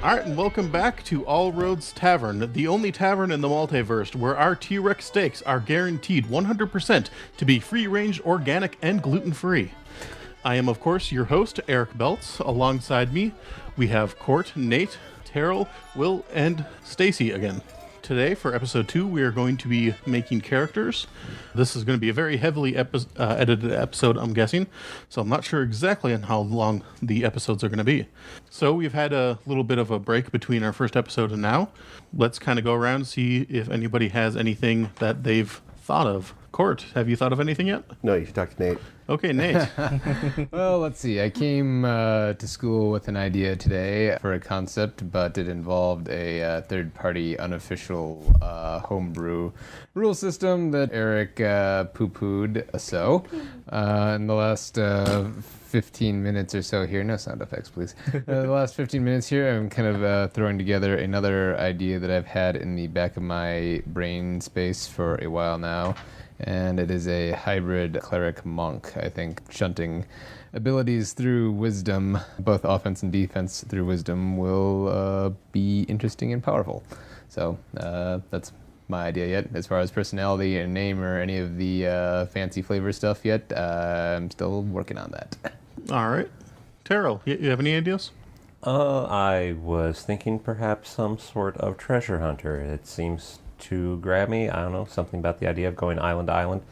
Alright, and welcome back to All Roads Tavern, the only tavern in the multiverse where our T-Rex steaks are guaranteed 100% to be free-range, organic, and gluten-free. I am, of course, your host, Eric Beltz. Alongside me, we have Court, Nate, Terrell, Will, and Stacy again. Today, for episode 2, we are going to be making characters. This is going to be a very heavily edited episode, I'm guessing, so I'm not sure exactly on how long the episodes are going to be. So we've had a little bit of a break between our first episode and now. Let's kind of go around and see if anybody has anything that they've thought of. Court, have you thought of anything yet? No, you should talk to Nate. Okay, Nate. Well, let's see. I came to school with an idea today for a concept, but it involved a third-party unofficial homebrew rule system that Eric poo-pooed. So, in the last 15 minutes or so here, no sound effects, please. The last 15 minutes here, I'm kind of throwing together another idea that I've had in the back of my brain space for a while now. And it is a hybrid cleric-monk, I think. Shunting abilities through wisdom, both offense and defense through wisdom, will be interesting and powerful. So that's my idea yet. As far as personality and name or any of the fancy flavor stuff yet, I'm still working on that. All right. Terrell, you have any ideas? I was thinking perhaps some sort of treasure hunter. It seems to grab me. I don't know, something about the idea of going island to island.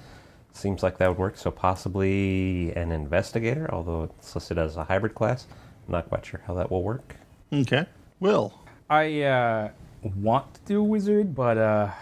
Seems like that would work. So possibly an investigator, although it's listed as a hybrid class. I'm not quite sure how that will work. Okay. Will? I want to do wizard, but I'm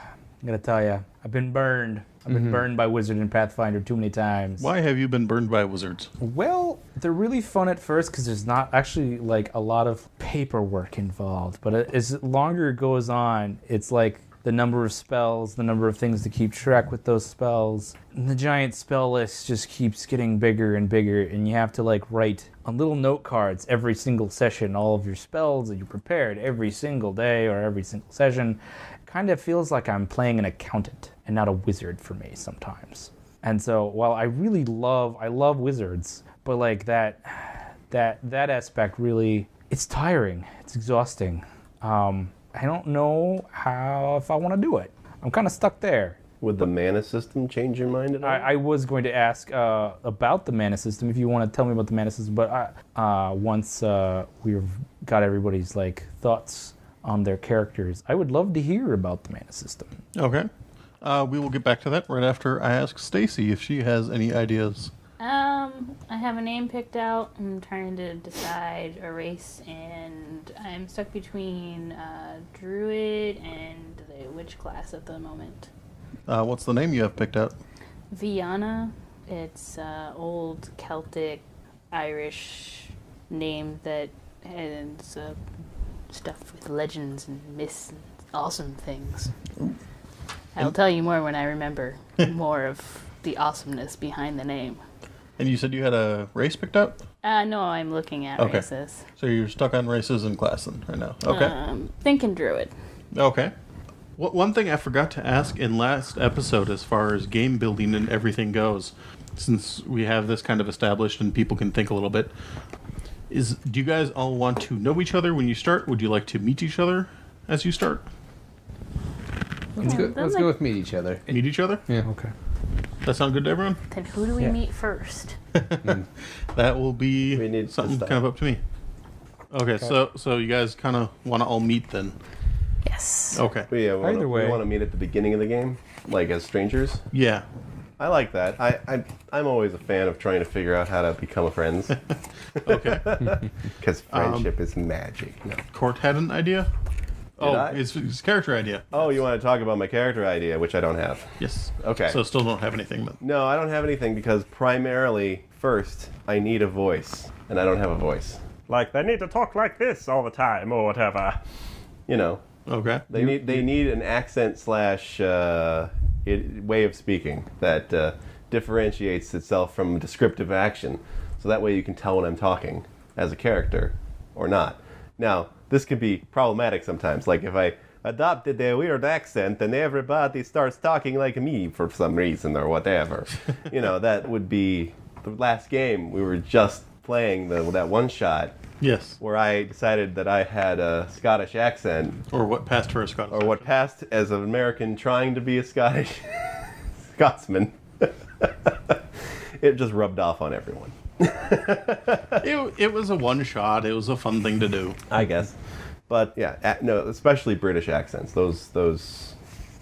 going to tell you, I've been burned. I've been burned by wizard and Pathfinder too many times. Why have you been burned by wizards? Well, they're really fun at first because there's not actually like a lot of paperwork involved. But as longer it goes on, it's like the number of spells, the number of things to keep track with those spells. And the giant spell list just keeps getting bigger and bigger, and you have to like write on little note cards every single session all of your spells that you prepared every single day or every single session. It kind of feels like I'm playing an accountant and not a wizard for me sometimes. And so while I love wizards, but like that aspect really, it's tiring, it's exhausting. I don't know if I want to do it. I'm kind of stuck there. Would the mana system change your mind at all? I was going to ask about the mana system, if you want to tell me about the mana system, but once we've got everybody's like thoughts on their characters, I would love to hear about the mana system. Okay. We will get back to that right after I ask Stacy if she has any ideas. I have a name picked out. I'm trying to decide a race, and I'm stuck between druid and the witch class at the moment. What's the name you have picked out? Viana. It's old Celtic Irish name that has stuff with legends and myths and awesome things. I'll tell you more when I remember more of the awesomeness behind the name. And you said you had a race picked out? No, I'm looking at races. So you're stuck on races and class then right now. Okay. Thinking druid. Okay. One thing I forgot to ask in last episode as far as game building and everything goes, since we have this kind of established and people can think a little bit, is do you guys all want to know each other when you start? Would you like to meet each other as you start? Let's go with meet each other. Meet each other? Yeah. Okay. That sound good to everyone? Then who do we meet first? That will be something kind of up to me. Okay. So you guys kind of want to all meet then? Yes. Okay. Yeah, Either way. We want to meet at the beginning of the game, like as strangers. Yeah. I like that. I'm always a fan of trying to figure out how to become friends. Okay. Because friendship is magic. No. Court had an idea? I? It's his character idea. Oh, you want to talk about my character idea, which I don't have. Yes. Okay. So still don't have anything, but No, I don't have anything because primarily, first, I need a voice, and I don't have a voice. Like, they need to talk like this all the time, or whatever. You know, okay. they need an accent slash way of speaking that differentiates itself from descriptive action, so that way you can tell when I'm talking as a character or not. Now, this can be problematic sometimes. Like if I adopted a weird accent and everybody starts talking like me for some reason or whatever, you know, that would be the last game. We were just playing that one shot, Yes. where I decided that I had a Scottish accent, Or what passed for a Scottish or what passed as an American trying to be a Scottish Scotsman. It just rubbed off on everyone, It was a one shot. It was a fun thing to do. I guess. But yeah, no, especially British accents. Those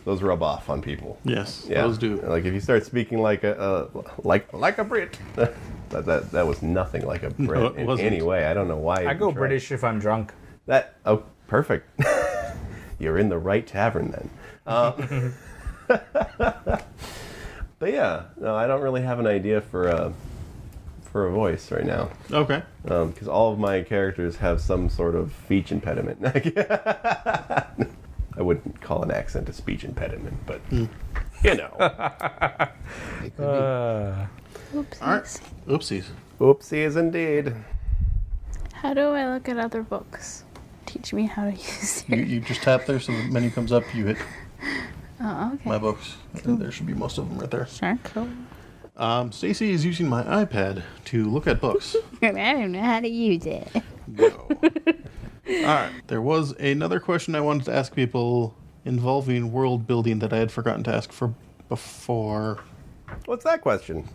rub off on people. Yes, Yeah, those do. Like if you start speaking like a Brit, that was nothing like a Brit No, it in wasn't. any way. I don't know why. I go tried. British if I'm drunk. Perfect. You're in the right tavern then. But yeah, no, I don't really have an idea for a voice right now, Okay. because all of my characters have some sort of speech impediment. I wouldn't call an accent a speech impediment, but you know. It could be. Oopsies. All right. Oopsies. Oopsies indeed. How do I look at other books? Teach me how to use it. You just tap there so the menu comes up. You hit Oh, okay. my books. There should be most of them right there. Sure, cool. Stacy is using my iPad to look at books. I don't know how to use it. No. All right. There was another question I wanted to ask people involving world building that I had forgotten to ask for before. What's that question?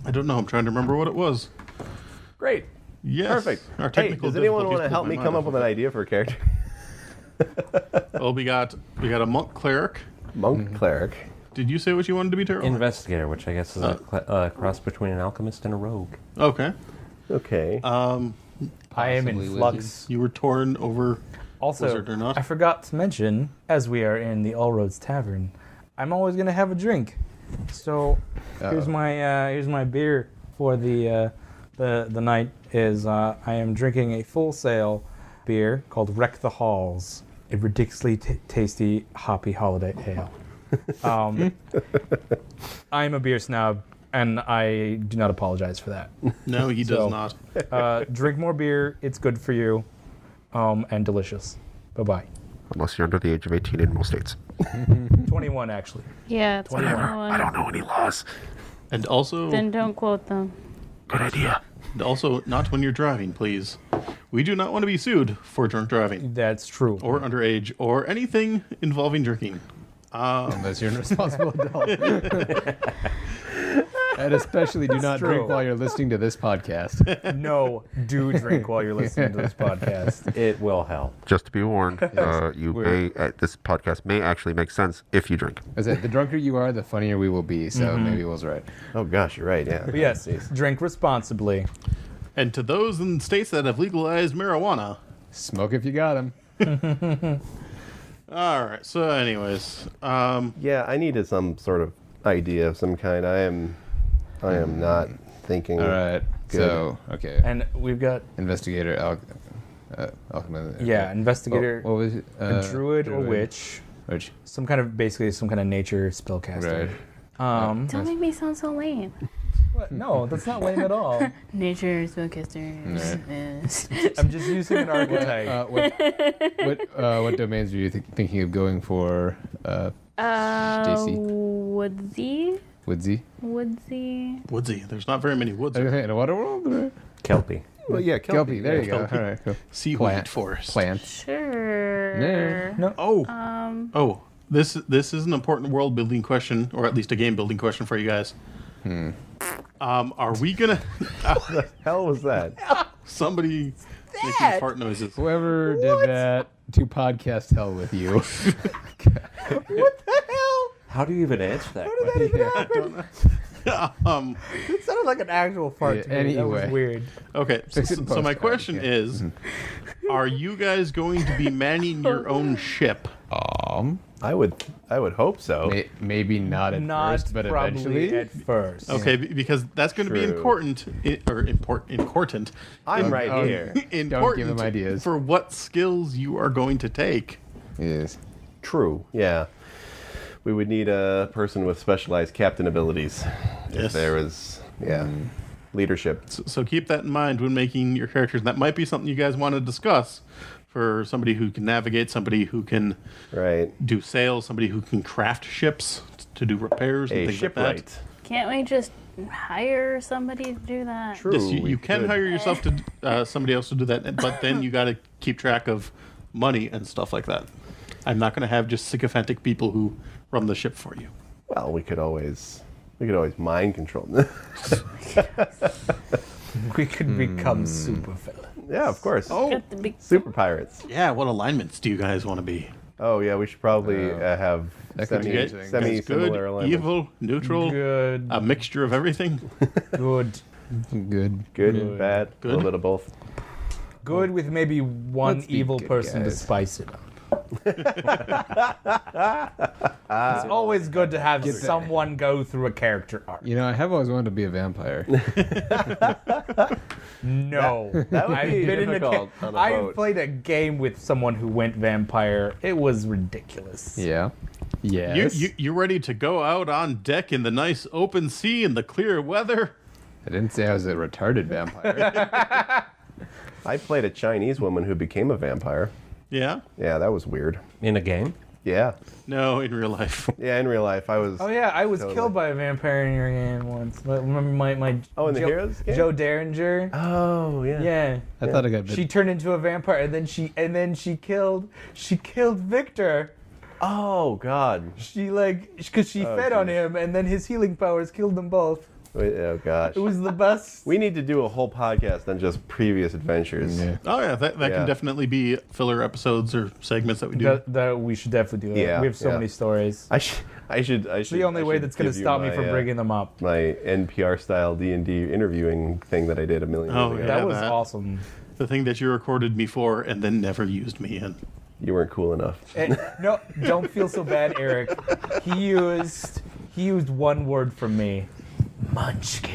I don't know. I'm trying to remember what it was. Great. Yes. Perfect. Our Hey, technical does anyone difficulties want to help pulled me my come mind up with off an of idea for a character? it. Well, we got a monk cleric. Monk cleric. Did you say what you wanted to be, Terrell? Investigator, which I guess is a cross between an alchemist and a rogue. Okay. Okay. I am in Possibly flux. You were torn over Also, wizard or not. I forgot to mention, as we are in the All Roads Tavern, I'm always gonna have a drink. So here's my beer for the night. Is I am drinking a Full Sail beer called Wreck the Halls, a ridiculously tasty hoppy holiday ale. I'm a beer snob, and I do not apologize for that. No, he does So- not. Drink more beer; it's good for you, and delicious. Bye bye. Unless you're under the age of 18 in most states. 21 actually. Yeah, it's 21. I don't know any laws. And also, Then don't quote them. Good idea. not when you're driving, please. We do not want to be sued for drunk driving That's true. or underage or anything involving drinking. Unless you're a responsible adult. And especially do not drink true. while you're listening to this podcast. No, do drink while you're listening to this podcast. It will help. Just to be warned, this podcast may actually make sense if you drink. I said, the drunker you are, the funnier we will be. So maybe Will's right. Oh gosh, you're right. Yeah. But yes, Jeez. drink responsibly. And to those in states that have legalized marijuana. Smoke if you got him. All right. So, anyways, Yeah, I needed some sort of idea of some kind. I am not thinking. All right. Good. So, okay. And we've got, Investigator, alchemist. yeah, investigator, What was it? a druid or witch, Which, some kind of nature spellcaster. right. Don't make me sound so lame. What? No, that's not lame at all. Nature, spellcasters. Yes. I'm just using an archetype. What domains are you thinking of going for, Stacy? Woodsy. Woodsy? woodsy. There's not very many woods. In a water world? Kelpie. Well, yeah, Kelpie, there you go. Kelpie. All right, cool. Seaweed Plant. forest. Plants. Sure. No. Oh, Um, this is an important world building question, or at least a game building question for you guys. Are we gonna? the hell was that? Somebody making fart noises. Whoever did that to podcast hell with you. How do you even answer that question? It sounded like an actual fart to me. That was Anyway. weird. Okay, Fix it in so my post, question yeah. is, are you guys going to be manning your own ship? I would hope so. Maybe not at Not first, but probably eventually. at first. Okay, because that's going to be True. important. I'm right oh, here. Important Don't give him ideas. for what skills you are going to take. Yes. True. Yeah. We would need a person with specialized captain abilities. Yes. If there was, leadership. So keep that in mind when making your characters. That might be something you guys want to discuss for somebody who can navigate, somebody who can Right. do sales, somebody who can craft ships to do repairs and A things like that. shipwright. Can't we just hire somebody to do that? True. Yes, you we can could. hire yourself to somebody else to do that, but then you got to keep track of money and stuff like that. I'm not going to have just sycophantic people who run the ship for you. Well, we could always mind control them. We could become supervillains. Yeah, of course. Oh, Got the big Super pirates. yeah. What alignments do you guys want to be? Oh yeah, we should probably have that could be Get interesting. semi good, similar alignments. evil, neutral, Good. a mixture of everything. Good. Good. Good, bad, a little bit of both. Good with maybe one Let's be evil good person to guys. spice it up. It's always good to have someone go through a character arc. You know, I have always wanted to be a vampire. No. That would be difficult on a I boat. played a game with someone who went vampire. It was ridiculous. Yeah. Yes. You ready to go out on deck in the nice open sea in the clear weather? I didn't say I was a retarded vampire. I played a Chinese woman who became a vampire. Yeah. Yeah, that was weird. In a game? Yeah. No, in real life. Yeah, in real life, I was. Oh yeah, I was Totally. killed by a vampire in your game once. But remember my Oh, in the Joe, Heroes game? Joe Derringer? Oh, yeah. Yeah. I thought I got bit. She turned into a vampire and then she killed Victor. Oh, God. She because she Oh, fed on geez. him and then his healing powers killed them both. Wait, oh, gosh. It was the best. We need to do a whole podcast on just previous adventures. Yeah. Oh yeah, that Yeah. can definitely be filler episodes or segments that we do. That we should definitely do that. Yeah, We have so yeah. many stories. I should. It's the only way that's going to stop me from bringing them up. my NPR style D&D interviewing thing that I did a million years Oh, ago. yeah. That was that. awesome. The thing that you recorded me for and then never used me in. You weren't cool enough. No, don't feel so bad, Eric. He used one word from me. Munchkin.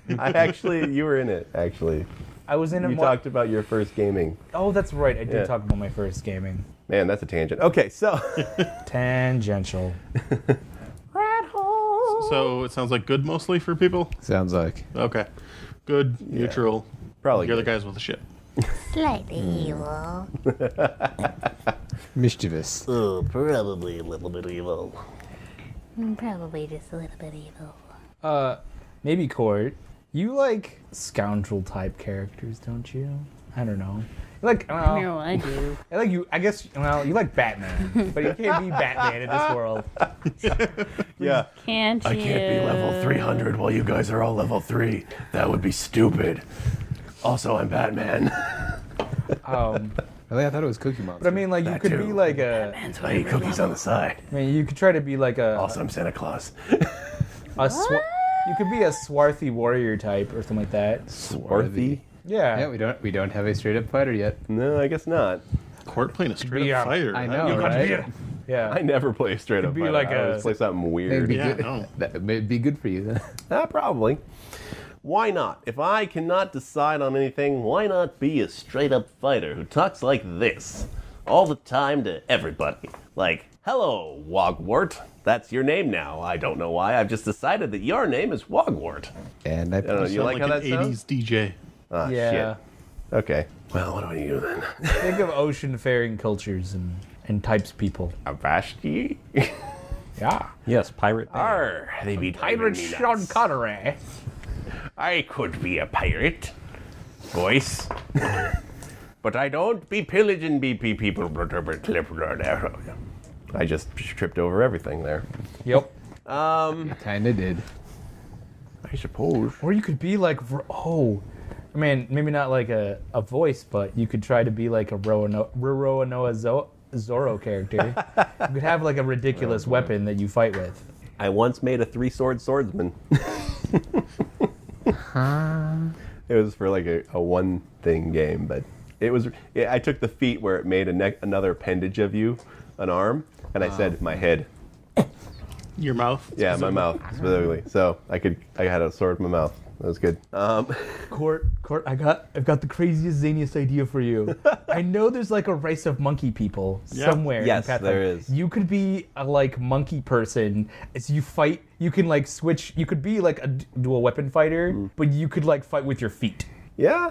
You were in it, actually. I was in it. You talked about your first gaming. Oh, that's right. I did Yeah. talk about my first gaming. Man, that's a tangent. Okay, so. Tangential. So it sounds like good mostly for people. Sounds like. Okay, good, neutral. Probably You're the good. guys with the ship. slightly evil. Mischievous. Oh, probably a little bit evil. Probably just a little bit evil. Maybe Court. You like scoundrel type characters, don't you? I don't know. You like, well, No, I do. I like you. I guess. Well, you like Batman, but you can't be Batman in this world. Yeah. Can't you? I can't be level 300 while you guys are all level 3. That would be stupid. Also, I'm Batman. Really? I thought it was Cookie Monster. But I mean, like, you That could too. be like a. And so I eat cookies on the side. I mean, you could try to be like a. Also, I'm Santa Claus. You could be a swarthy warrior type or something like that. Swarthy? Yeah. Yeah, we don't have a straight up fighter yet. No, I guess not. Court playing a straight Yeah. up fighter. I That- know, you got- right? Yeah. I never play straight up be fighter. like I always a- play something It'd weird. be Yeah, good. no. That may be good for you then. Probably. Why not? If I cannot decide on anything, why not be a straight up fighter who talks like this all the time to everybody? Like, hello, Wogwart. That's your name now. I don't know why. I've just decided that your name is Wogwart. And I don't know, you Sound like how an that sounds? 80s DJ. Ah, Yeah. shit. Okay. Well, what do I do then? Think of ocean-faring cultures and types people. Avashti? Yeah. Yes, pirate. band. Arr, they be Pirate timing me Sean nuts. Connery. I could be a pirate, voice, but I don't be pillaging people. I just tripped over everything there. Yep. kinda did. I suppose. Or you could be like, I mean, maybe not like a voice, but you could try to be like a Roronoa Zorro character. You could have like a ridiculous weapon that you fight with. I once made a 3-sword swordsman. It was for like a one thing game, but I took the feat where it made another appendage of you, an arm, and I said my head. Your mouth. Yeah, my mouth specifically. So I had a sword in my mouth. That was good. Court, I've got the craziest, zaniest idea for you. I know there's like a race of monkey people somewhere. Yes, in Pathfinder. there is. You could be a like monkey person as you fight. You can like switch. You could be like a dual weapon fighter, but you could like fight with your feet. Yeah.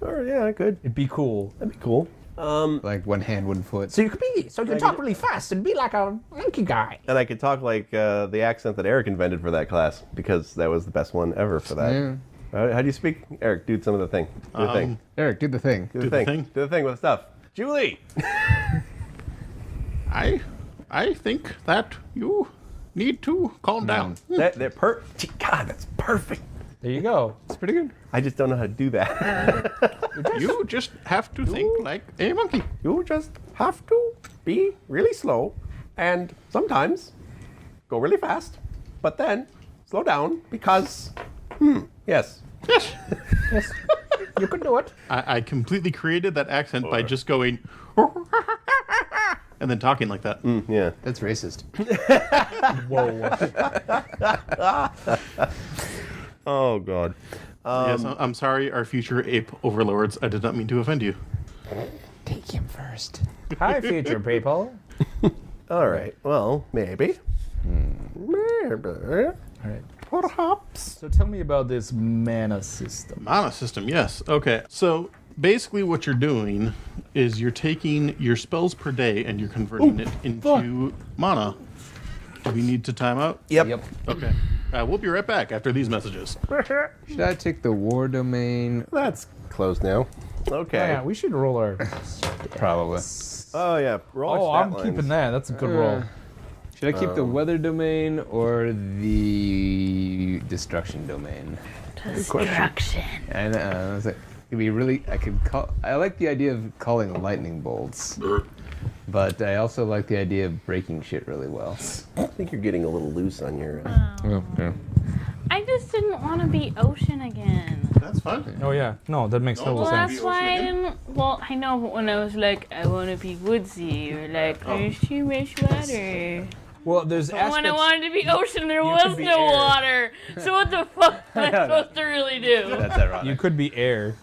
Or yeah, I could. It'd be cool. That'd be cool. Like one hand, one foot. So you can talk really fast and be like a monkey guy. And I could talk like the accent that Eric invented for that class, because that was the best one ever for that. Yeah. How do you speak? Eric, do some of the thing. Do the thing. Eric, do the thing. Do the thing. Do the thing with stuff. Julie! I think that you need to calm down. God, that's perfect. There you go. It's pretty good. I just don't know how to do that. You just have to think like a monkey. You just have to be really slow and sometimes go really fast, but then slow down because, yes. Yes. Yes, you can do it. I completely created that accent by just going and then talking like that. Yeah. That's racist. Whoa. Oh, God. Yes, I'm sorry, our future ape overlords. I did not mean to offend you. Take him first. Hi, future people. All right. Well, maybe. Maybe. All right. Perhaps. So tell me about this mana system. Mana system, yes. Okay, so basically what you're doing is you're taking your spells per day and you're converting it into mana. Do we need to time out? Yep. Okay. We'll be right back after these messages. Should I take the war domain? That's closed now. Okay. Yeah, we should roll our. Probably. Oh, yeah. Roll Oh, our I'm stat keeping lines. that. That's a good roll. Should I keep the weather domain or the destruction domain? Destruction. And I was like, it'd be really. I like the idea of calling lightning bolts, but I also like the idea of breaking shit really well. I think you're getting a little loose on your... Yeah. I just didn't want to be ocean again. That's fine. Oh yeah. No, that makes total Well, sense. that's why I didn't. Well, I know, but when I was like, I want to be woodsy, or like, there's too much water. Well, there's But when I aspects. wanted to be ocean, there You was could be no air. water. So what the fuck am I supposed to really do? That's ironic. You could be air.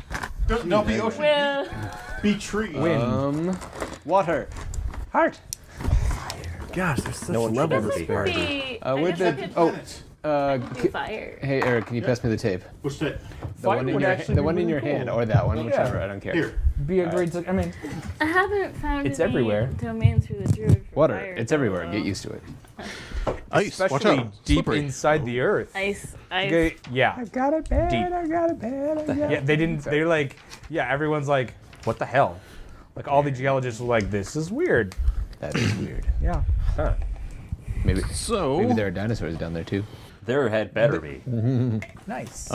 No, be ocean. Well, Be tree. Water. Heart. Gosh, there's such No a one level I guess I could disparity. be. With I guess I the could do fire. hey Eric, can you pass me the tape? What's that? The one in would your actually the be one in really your cool. hand or that one, whichever. I don't care. Here. Be a great. I mean, I haven't found It's any everywhere. domains through the druid. for Water. fire, It's everywhere. though. Get used to it. Ice. Watch especially out. deep Slippery. inside the earth. Ice. Okay, yeah. Got it bad. Deep. I got it bad. I got Yeah, they didn't. They're like, yeah. Everyone's like, what the hell? Like all the geologists were like, this is weird. That is weird. Yeah. Maybe So, maybe there are dinosaurs down there too. There had better be. Nice.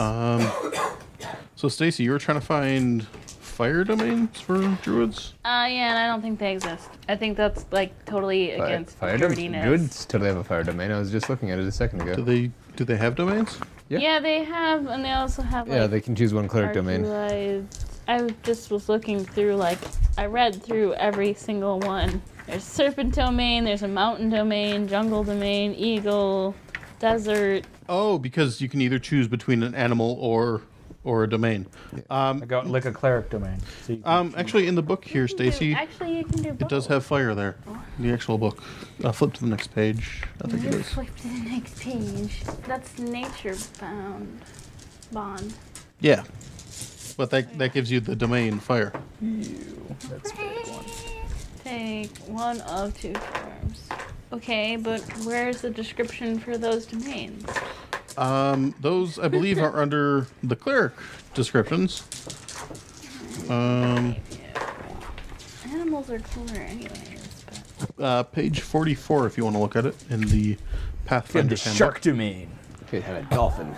so Stacy, you were trying to find fire domains for druids? Yeah, and I don't think they exist. I think that's like totally against Fire domain. dirtiness. Druids totally have a fire domain. I was just looking at it a second ago. Do they have domains? Yeah, they have, and they also have like. Yeah, they can choose one cleric domain. I just was looking through, like, I read through every single one. There's serpent domain, there's a mountain domain, jungle domain, eagle, desert. Oh, because you can either choose between an animal or a domain. I got like a cleric domain. So you can Actually, in the book here, Stacy, Actually, you can do both. it does have fire there. The actual book. Flip to the next page. I think it is. Flip to the next page. That's nature bound. Bond. Yeah. But that gives you the domain fire. That's a big one. Take one of two forms. Okay, but where's the description for those domains? Those, I believe, are under the cleric descriptions. Animals are cooler anyways, but... Page 44, if you want to look at it, in the Pathfinder The handbook. shark domain. Could have a dolphin.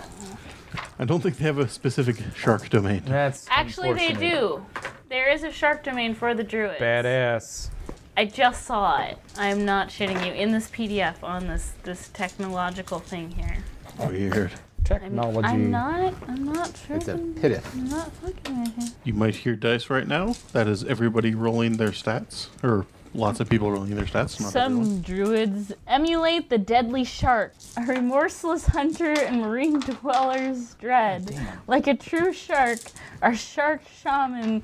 I don't think they have a specific shark domain. That's Actually, they unfortunate. do. There is a shark domain for the druids. Badass. I just saw it. I'm not shitting you. In this PDF on this technological thing here. Weird. Technology. I'm not sure. It's a pidith. I'm not fucking with you. You might hear dice right now. That is everybody rolling their stats. Or lots of people rolling their stats. Not everyone. Some druids emulate the deadly shark, a remorseless hunter and marine dwellers dread. Like a true shark, our shark shaman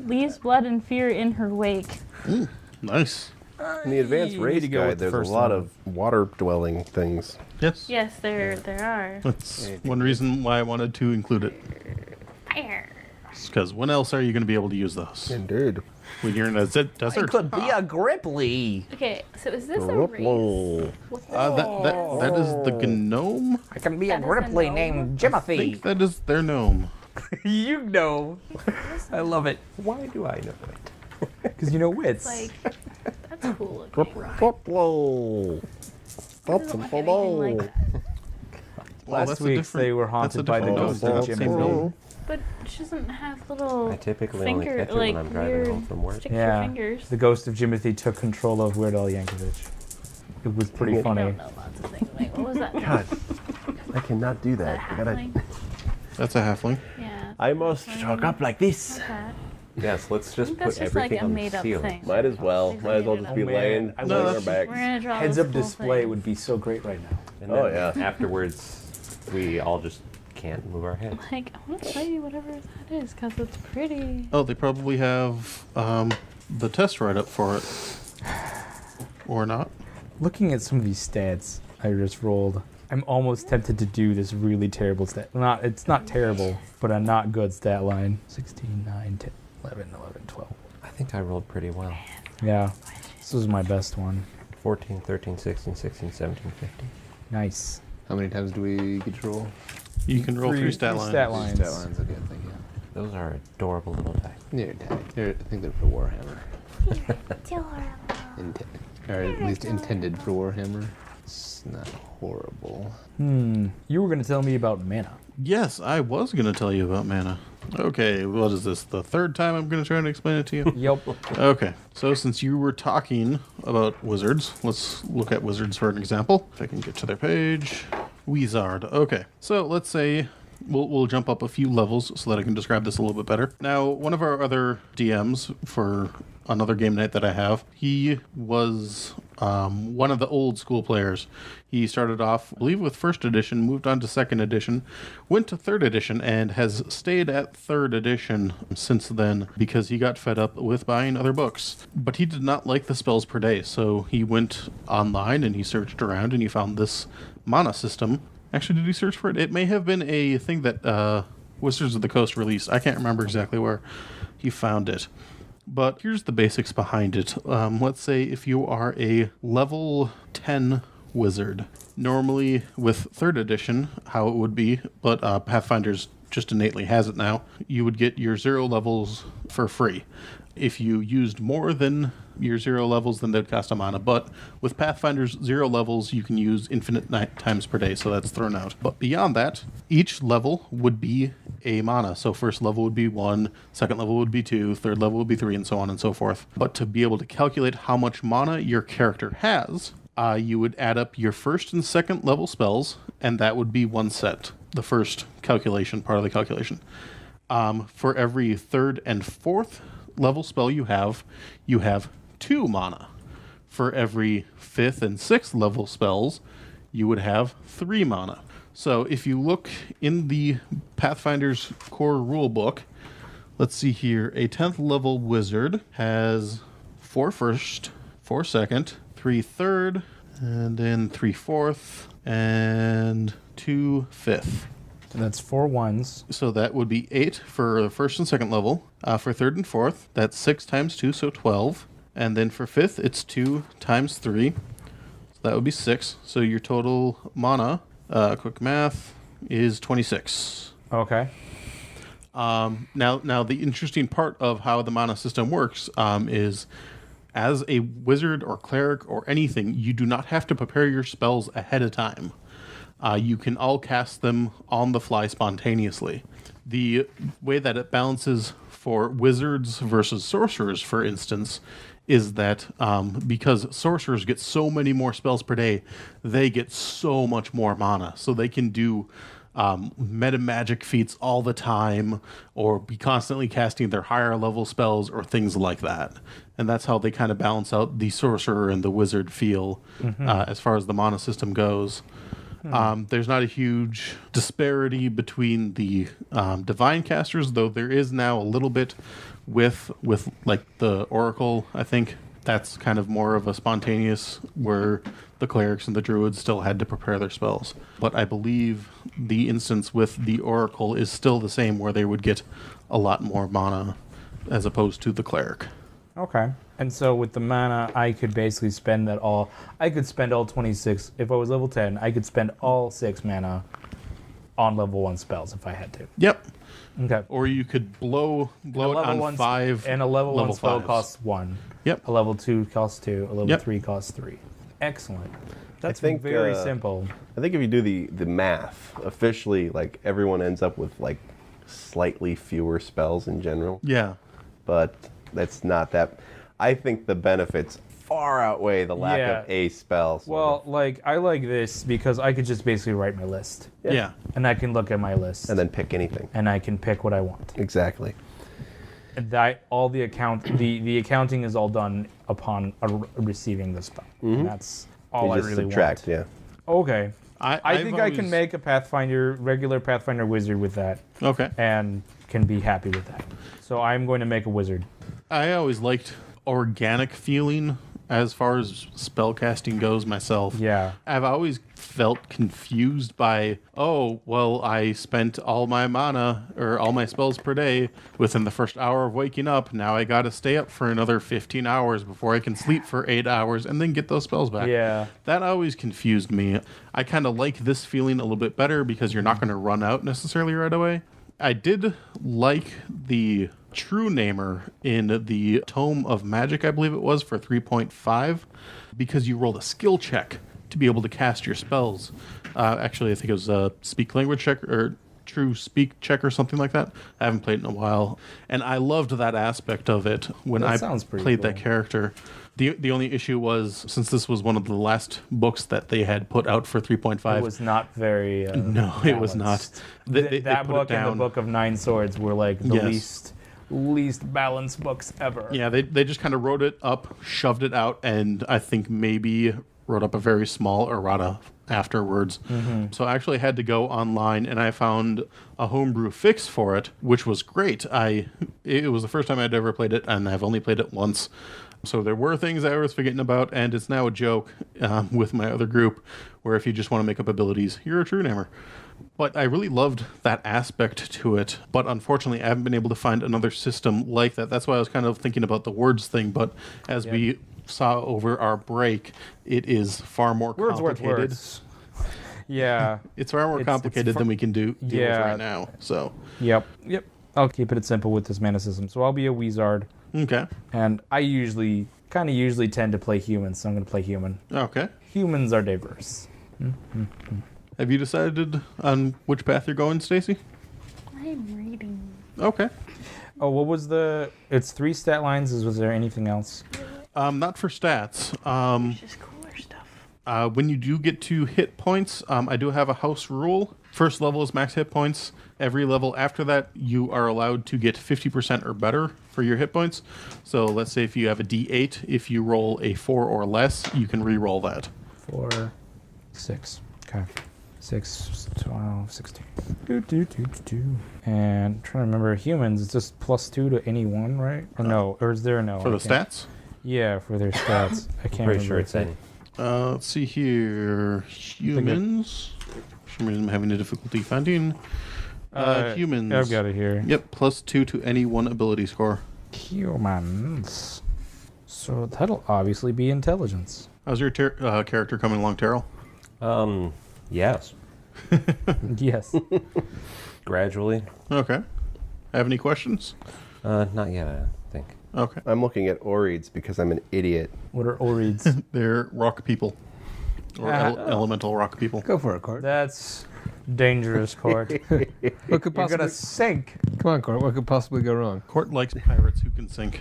leaves blood and fear in her wake. Nice. In the advanced You need race to go guide, with the there's a first lot one. of water-dwelling things. Yes. Yes, there are. That's one reason why I wanted to include it. Fire. Because when else are you going to be able to use those? Indeed. When you're in a desert? Could be a Gripply. Okay, so is this a race? What's this? That is the gnome. I can be a That is a Gripply gnome? named I Jimothy. think that is their gnome. You know. I love it. Why do I know it? Because you know wits. Like, that's cool looking. Gripply. Doesn't look anything like that. Well, Last that's a week different- they were that's a haunted by the different ghost of same Jimothy. gnome. But she doesn't have little I typically only finger, catch it like when I'm driving weird home from work. stick Yeah. fingers. The ghost of Jimothy took control of Weird Al Yankovic. It was pretty I funny. don't know lots of things. Like, what was that? God, I cannot do Is that. that I gotta. halfling? That's a halfling. Yeah. I must chalk up like this. Okay. Yes, let's I just think put that's just like everything a on the made-up ceiling. thing. Might as well. Things Might as well made just up. be Oh, man. laying I on love our it. backs. We're gonna draw Heads this up whole display thing. would be so great right now. And Oh, then yeah. afterwards, we all just can't move our heads. Like, I want to tell you whatever that is because it's pretty. Oh, they probably have the test write up for it. Or not. Looking at some of these stats I just rolled, I'm almost tempted to do this really terrible stat. It's not terrible, but a not good stat line. 16, 9, 10, 11, 12. I think I rolled pretty well. Yeah, this was my best one. 14, 13, 16, 16, 17, 15. Nice. How many times do we get to roll? You can roll three stat lines. stat lines. Stat lines, okay, thank you. Those are adorable little dice. They're tiny. I think they're for Warhammer. Or at least intended for Warhammer. It's not horrible. You were going to tell me about mana. Yes, I was going to tell you about mana. Okay, what is this? The third time I'm going to try and explain it to you? Yep. Okay, so since you were talking about wizards, let's look at wizards for an example. If I can get to their page. Wizard. Okay, so let's say we'll jump up a few levels so that I can describe this a little bit better. Now, one of our other DMs for another game night that I have, he was one of the old school players. He started off, I believe, with first edition, moved on to second edition, went to third edition, and has stayed at third edition since then because he got fed up with buying other books. But he did not like the spells per day, so he went online and he searched around and he found this mana system. Actually, did he search for it? It may have been a thing that Wizards of the Coast released. I can't remember exactly where he found it. But here's the basics behind it. Let's say if you are a level 10 wizard, normally with 3rd edition, how it would be, but Pathfinder's just innately has it now, you would get your 0 levels for free. If you used more than your 0 levels, then they'd cost a mana. But with Pathfinder's 0 levels, you can use infinite times per day, so that's thrown out. But beyond that, each level would be a mana. So first level would be 1, second level would be 2, third level would be 3, and so on and so forth. But to be able to calculate how much mana your character has, you would add up your first and second level spells, and that would be one set. The first calculation, part of the calculation. For every third and fourth level spell you have 2 mana. For every 5th and 6th level spells, you would have 3 mana. So if you look in the Pathfinder's core rulebook, let's see here, a 10th level wizard has 4 first, 4 second, 3 third, and then 3 fourth, and 2 fifth. And that's 4 ones. So that would be 8 for the first and second level. For third and fourth, that's 6 times 2, so 12. And then for fifth, it's 2 times 3. So that would be 6. So your total mana, quick math, is 26. Okay. Now the interesting part of how the mana system works is as a wizard or cleric or anything, you do not have to prepare your spells ahead of time. You can all cast them on the fly spontaneously. The way that it balances for wizards versus sorcerers, for instance, is that because sorcerers get so many more spells per day, they get so much more mana. So they can do meta magic feats all the time, or be constantly casting their higher level spells or things like that. And that's how they kind of balance out the sorcerer and the wizard feel as far as the mana system goes. There's not a huge disparity between the divine casters, though there is now a little bit with like the oracle. I think that's kind of more of a spontaneous, where the clerics and the druids still had to prepare their spells. But I believe the instance with the oracle is still the same, where they would get a lot more mana as opposed to the cleric. Okay. And so with the mana, I could basically spend that all. I could spend all 26. If I was level 10, I could spend all 6 mana on level 1 spells if I had to. Yep. Okay. Or you could blow it on 5. And a level 1 spell 5s. costs 1. Yep. A level 2 costs 2. A level Yep. 3 costs 3. Excellent. That's think, very simple. I think if you do the math, officially, like, everyone ends up with, like, slightly fewer spells in general. Yeah. But that's not that. I think the benefits far outweigh the lack Yeah. of a spell. Well, like, I like this because I could just basically write my list. Yeah. And I can look at my list. and then pick anything. And I can pick what I want. Exactly. And that all the accounting is all done upon receiving the spell. And that's all You I just really subtract, want. yeah. Okay. I I've think I can always- make a regular Pathfinder wizard with that, Okay. and can be happy with that. So I'm going to make a wizard. I always liked organic feeling as far as spellcasting goes myself. Yeah. I've always felt confused by, oh, well, I spent all my mana or all my spells per day within the first hour of waking up. Now I got to stay up for another 15 hours before I can sleep for 8 hours and then get those spells back. Yeah. That always confused me. I kind of like this feeling a little bit better because you're not going to run out necessarily right away. I did like the True Namer in the Tome of Magic, I believe it was, for 3.5, because you rolled a skill check to be able to cast your spells. Actually, I think it was a speak language check or true speak check or something like that. I haven't played in a while. And I loved that aspect of it when That I sounds pretty played cool. that character. The only issue was, since this was one of the last books that they had put out for 3.5, It was not very. no, it was not. balanced. They That put it book and the down. Book of Nine Swords were like the Yes. least balanced books ever. Yeah, they just kind of wrote it up, shoved it out, and I think maybe wrote up a very small errata afterwards. So I actually had to go online and I found a homebrew fix for it, which was great. It was the first time I'd ever played it, and I've only played it once. So there were things I was forgetting about, and it's now a joke with my other group, where if you just want to make up abilities, you're a True Namer. But I really loved that aspect to it. But unfortunately, I haven't been able to find another system like that. That's why I was kind of thinking about the words thing. But as we saw over our break, it is far more complicated. Words. Yeah. It's far more It's complicated than we can deal with Yeah. right now. So, Yep. I'll keep it simple with this mana system. So I'll be a wizard, okay. and I usually tend to play humans. So I'm going to play human. Okay. Humans are diverse. Have you decided on which path you're going, Stacy? I'm reading. Okay. Oh, what was the? It's 3 stat lines. Was there anything else? Not for stats. Just cooler stuff. When you do get to hit points, I do have a house rule. First level is max hit points. Every level after that, you are allowed to get 50% or better for your hit points. So let's say if you have a D8, if you roll a 4 or less, you can re-roll that. 4, 6. Okay. 6, 12, 16. And I'm trying to remember humans. It's just +2 to any one, right? Or no? Or is there a no? For I the can't- stats? Yeah, for their stats. I can't Pretty remember. sure it's any. Let's see here. Humans. For some reason I'm having a difficulty finding. Humans. I've got it here. Yep, +2 to any one ability score. Humans. So that'll obviously be intelligence. How's your character coming along, Terrell? Yes. Yes. Gradually. Okay. Have any questions? Not yet, I think. Okay. I'm looking at Orids because I'm an idiot. What are Orids? They're rock people. Or elemental rock people. Go for it, Court. That's dangerous, Court. What could You're possibly gonna sink. come on, Court? What could possibly go wrong? Court likes pirates who can sink.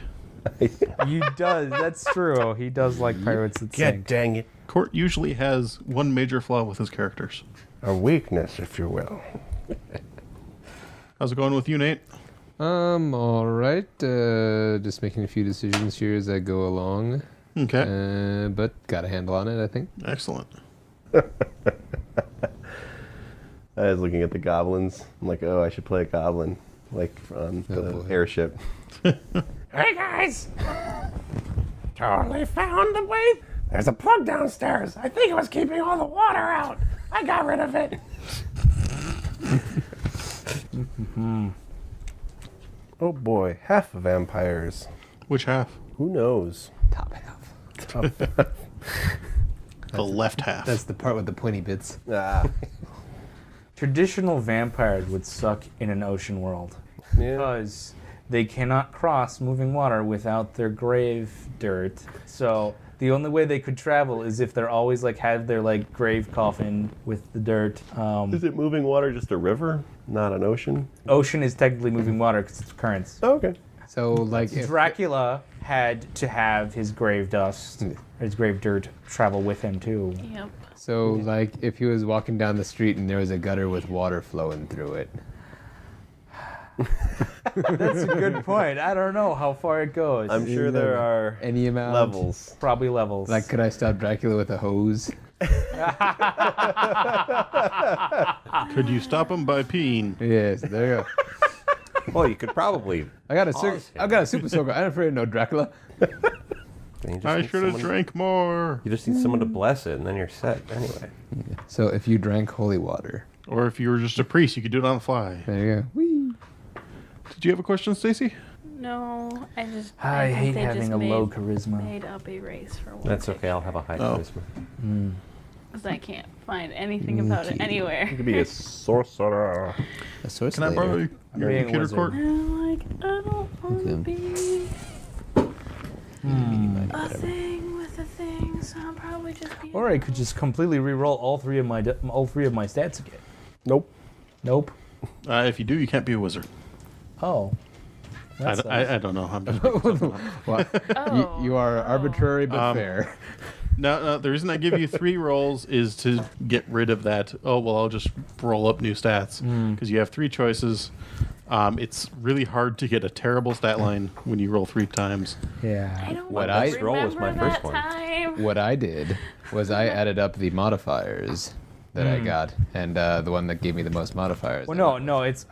You does. That's true. He does like pirates that God sink. dang it. Court usually has one major flaw with his characters. A weakness, if you will. How's it going with you, Nate? All right. Just making a few decisions here as I go along. Okay. But got a handle on it, I think. Excellent. I was looking at the goblins. I'm like, oh, I should play a goblin, like on the boy. airship. Hey guys! Totally found the way There's a plug downstairs. I think it was keeping all the water out. I got rid of it. Oh boy, half of vampires. Which half? Who knows? Top half. The left half. That's the part with the pointy bits. Ah, Traditional vampires would suck in an ocean world yeah. because they cannot cross moving water without their grave dirt. So the only way they could travel is if they're always like have their like grave coffin with the dirt. Is it moving water just a river, not an ocean? Ocean is technically moving water because it's currents. Oh, okay. So, like, if Dracula had to have his grave dust, his grave dirt, travel with him too. Yep. if he was walking down the street and there was a gutter with water flowing through it. That's a good point. I don't know how far it goes. I'm sure there are Any amount. levels. Probably levels. Like, could I stop Dracula with a hose? Could you stop him by peeing? Yes, there you go. Well, you could probably. I got a super soaker. I'm afraid of no Dracula. You just I need should have someone- drank more. You just need someone to bless it, and then you're set. Anyway. So if you drank holy water, Or if you were just a priest, you could do it on the fly. there you go. Whee! Did you have a question, Stacy? No, I I think hate they having just a low made- charisma. Made up a race for one. That's okay. I'll have a high Oh. charisma. Because I can't find anything about it anywhere. You could be a sorcerer. A source Can I borrow later. your being a computer wizard. cord? I'm like, I don't want to Okay. be a thing with a thing, so I'll probably just be. Or I could just completely re-roll all three of my stats again. Nope. Nope. If you do, you can't be a wizard. Oh. That's I don't know. I'm just Well, Oh, you are arbitrary but fair. No, the reason I give you 3 rolls is to get rid of that. Oh, well, I'll just roll up new stats. Because you have 3 choices. It's really hard to get a terrible stat line when you roll 3 times. I Yeah. don't What remember I- roll was my first that one. time. What I did was I added up the modifiers that I got, and the one that gave me the most modifiers. Well, no, it's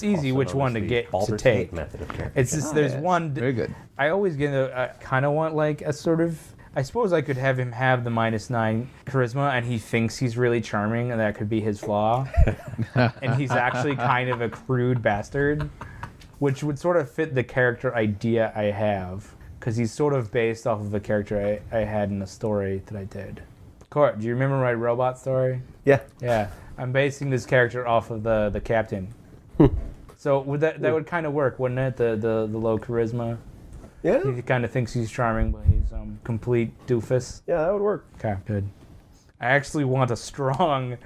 easy Also which known one as to the get to Baldur's take. Gate method of character. It's just there's yes. one. Very good. I always get I kind of want like a sort of. I suppose I could have him have the -9 charisma, and he thinks he's really charming, and that could be his flaw. And he's actually kind of a crude bastard, which would sort of fit the character idea I have, because he's sort of based off of a character I had in a story that I did. Court, do you remember my robot story? Yeah. Yeah, I'm basing this character off of the captain. So would that would kind of work, wouldn't it? The low charisma. Yeah. He kind of thinks he's charming, but he's complete doofus. Yeah, that would work. Okay, good. I actually want a strong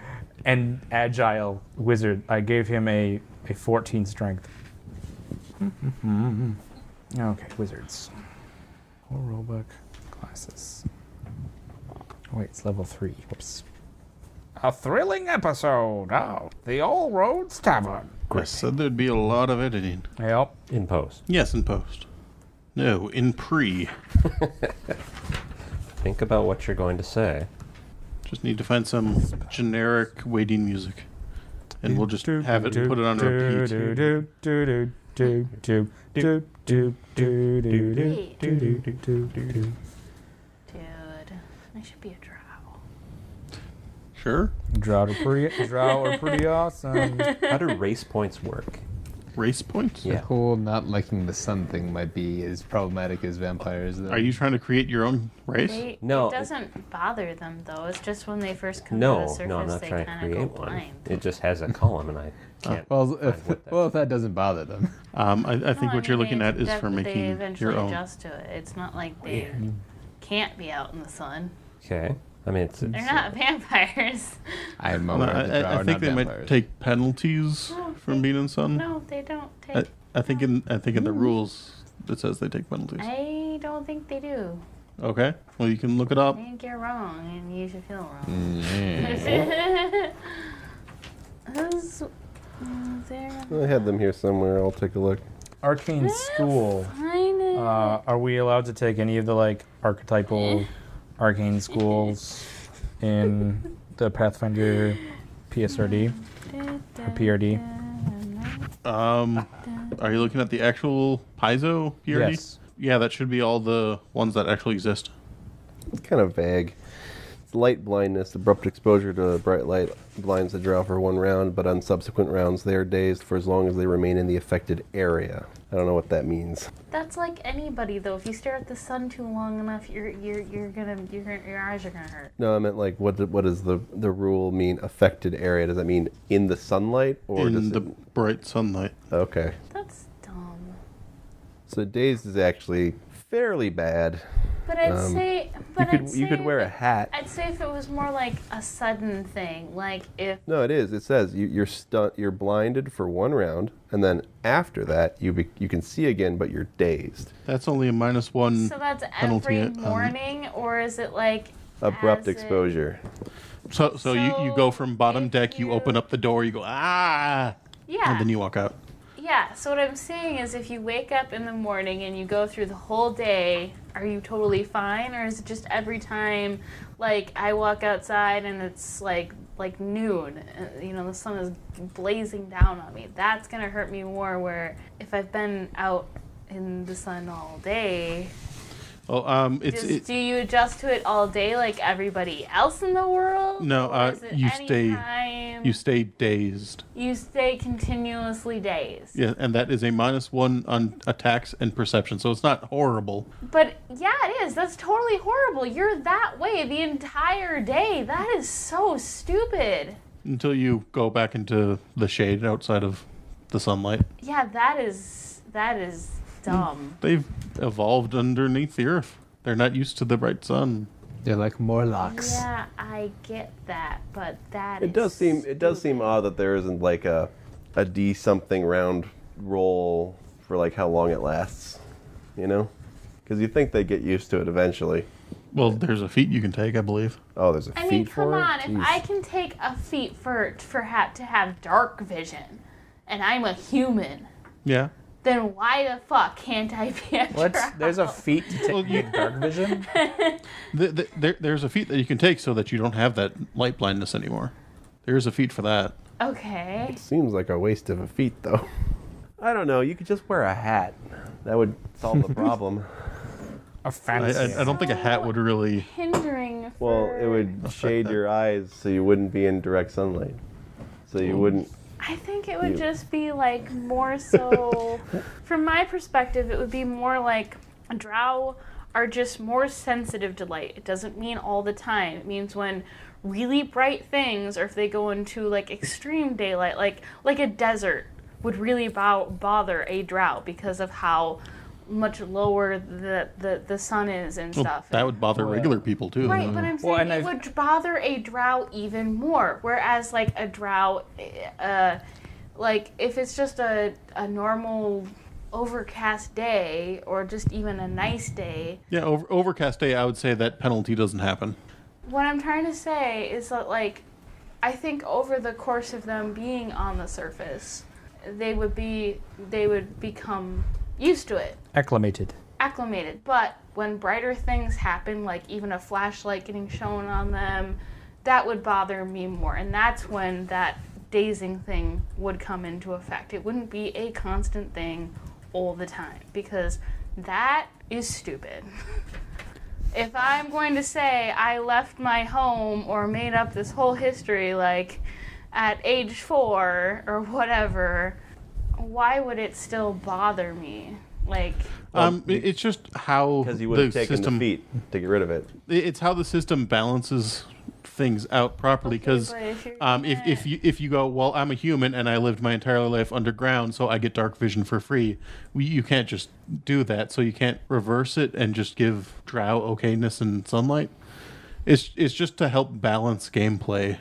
and agile wizard. I gave him a 14 strength. Okay, wizards. Or rollbook classes. Oh, wait, it's level 3. Whoops. A thrilling episode of the All Roads Tavern. I said there'd be a lot of editing. Yep. In post. Yes, in post. No, in pre. Think about what you're going to say. Just need to find some generic waiting music. And we'll just have it and put it on repeat. Dude, I should be a drow. Sure. Drow are pretty awesome. How do race points work? Race points? Yeah. The whole not liking the sun thing might be as problematic as vampires. Though. Are you trying to create your own race? No, It doesn't bother them, though. It's just when they first come to No, the surface, no, I'm not they trying to kind of go create one. blind. It just has a column, and I can't. Well, find if, what that well, if that doesn't bother them. I think what you're looking at is for They making eventually your own. adjust to it. It's not like they can't be out in the sun. Okay. I mean, it's They're not vampires. I'm No, aware of the drow I are think not they might vampires. take penalties No, from being in sun. No, they don't take. I think in the rules it says they take penalties. I don't think they do. Okay. Well, you can look it up. I think you're wrong, and you should feel wrong. Who's there? I had them here somewhere. I'll take a look. Arcane School. Find it. Are we allowed to take any of the like archetypal arcane schools in the Pathfinder PSRD or PRD? Are you looking at the actual Paizo PRD? Yes. Yeah, that should be all the ones that actually exist. It's kind of vague. It's light blindness. Abrupt exposure to bright light blinds the drow for 1 round, but on subsequent rounds they are dazed for as long as they remain in the affected area. I don't know what that means. That's like anybody though. If you stare at the sun too long enough, your eyes are gonna hurt. No, I meant like what does the rule mean? Affected area? Does that mean in the sunlight or In the bright sunlight. Okay. That's dumb. So dazed is actually fairly bad. But I'd say, You could wear a hat. I'd say if it was more like a sudden thing, like if. No, it is. It says you're blinded for 1 round, and then after that you can see again, but you're dazed. That's only a -1 So that's penalty. every morning, or is it like Abrupt as exposure. So you go from bottom if deck, you open up the door, you go, ah! Yeah. And then you walk out. Yeah, so what I'm saying is if you wake up in the morning and you go through the whole day, are you totally fine? Or is it just every time, like, I walk outside and it's like noon, the sun is blazing down on me? That's going to hurt me more, where if I've been out in the sun all day... Well, do you adjust to it all day like everybody else in the world? No, Or is it you anytime stay dazed. you stay continuously dazed? Yeah, and that is a -1 on attacks and perception, so it's not horrible. But yeah, it is. That's totally horrible. You're that way the entire day. That is so stupid. Until you go back into the shade outside of the sunlight. Yeah, that is dumb. They've evolved underneath the earth. They're not used to the bright sun. They're like Morlocks. Yeah, I get that, but It does seem odd that there isn't like a D something round roll for like how long it lasts, Because you think they get used to it eventually. Well, there's a feat you can take, I believe. Oh, there's a feat I mean, come for it? on. If Jeez. I can take a feat to have dark vision, and I'm a human, Yeah. then why the fuck can't I be a drow? There's a feat to take dark vision? There's a feat that you can take so that you don't have that light blindness anymore. There's a feat for that. Okay. Seems like a waste of a feat, though. I don't know. You could just wear a hat. That would solve the problem. A fancy. I don't think a hat would really... Hindering for... Well, it would shade your eyes so you wouldn't be in direct sunlight. So you wouldn't... I think it would just be like more so, from my perspective, it would be more like drow are just more sensitive to light. It doesn't mean all the time. It means when really bright things, or if they go into like extreme daylight, like a desert would really bother a drow because of how much lower the sun is and stuff. That would bother regular people too. Right, but I'm saying it would bother a drow even more. Whereas like a drow, like if it's just a normal overcast day or just even a nice day. Yeah, overcast day, I would say that penalty doesn't happen. What I'm trying to say is that like, I think over the course of them being on the surface, they would become used to it. Acclimated. But when brighter things happen, like even a flashlight getting shown on them, that would bother me more. And that's when that dazing thing would come into effect. It wouldn't be a constant thing all the time, because that is stupid. If I'm going to say I left my home or made up this whole history like at age 4 or whatever, why would it still bother me? Like, it's just how because you would have the taken system, the feat to get rid of it. It's how the system balances things out properly. Because if you go, well, I'm a human and I lived my entire life underground, so I get dark vision for free. You can't just do that. So you can't reverse it and just give drow okayness and sunlight. It's just to help balance gameplay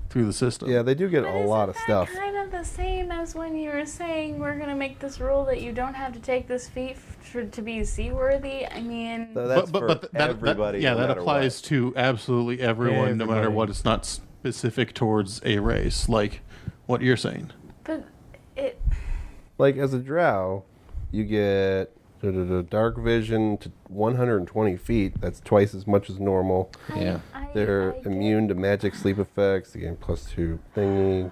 through the system. Yeah, they do get a lot of stuff. Kind of the same as when you were saying we're going to make this rule that you don't have to take this feat to be seaworthy. I mean, That's for everybody. Yeah, no that matter applies what. to absolutely everyone, no matter Everybody. what. It's not specific towards a race, like what you're saying. but it. Like as a drow, you get dark vision to 120 feet. That's twice as much as normal. Yeah. They're immune to magic sleep effects. They gain +2 thingy.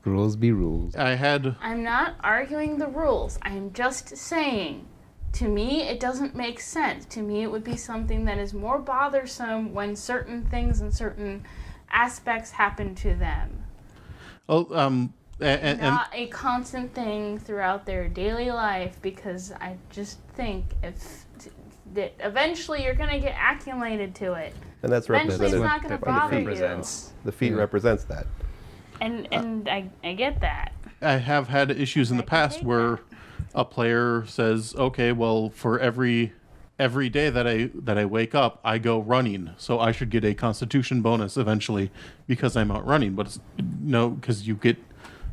Rules be rules. I had I'm not arguing the rules. I'm just saying To me, it doesn't make sense. To me, it would be something that is more bothersome when certain things and certain aspects happen to them. Oh, Not a constant thing throughout their daily life, because I just think that eventually you're going to get acclimated to it. And that's Eventually it's represented. not going to bother you. The feet represents that. And I get that. I have had issues in the past where a player says, "Okay, well, for every day that I wake up, I go running, so I should get a Constitution bonus eventually because I'm out running." But it's, no, because you get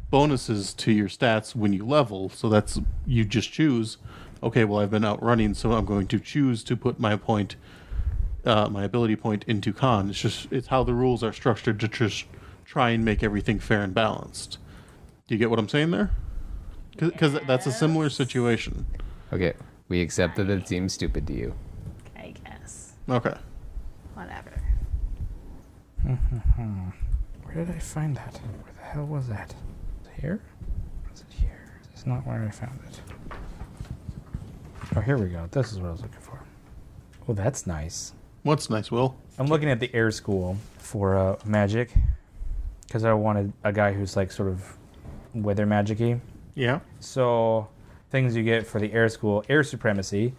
bonuses to your stats when you level, so that's you just choose. Okay, well, I've been out running, so I'm going to choose to put my ability point into con. It's how the rules are structured to just try and make everything fair and balanced. Do you get what I'm saying there? Because that's a similar situation. Okay, we accept that it seems stupid to you. I guess. Okay. Whatever. Where did I find that? Where the hell was that? Is it here? Or is it here? This is not where I found it. Oh, here we go. This is what I was looking for. Oh, that's nice. What's nice, Will? I'm looking at the air school for magic, because I wanted a guy who's like sort of weather magic-y. Yeah. So things you get for the air school: air supremacy,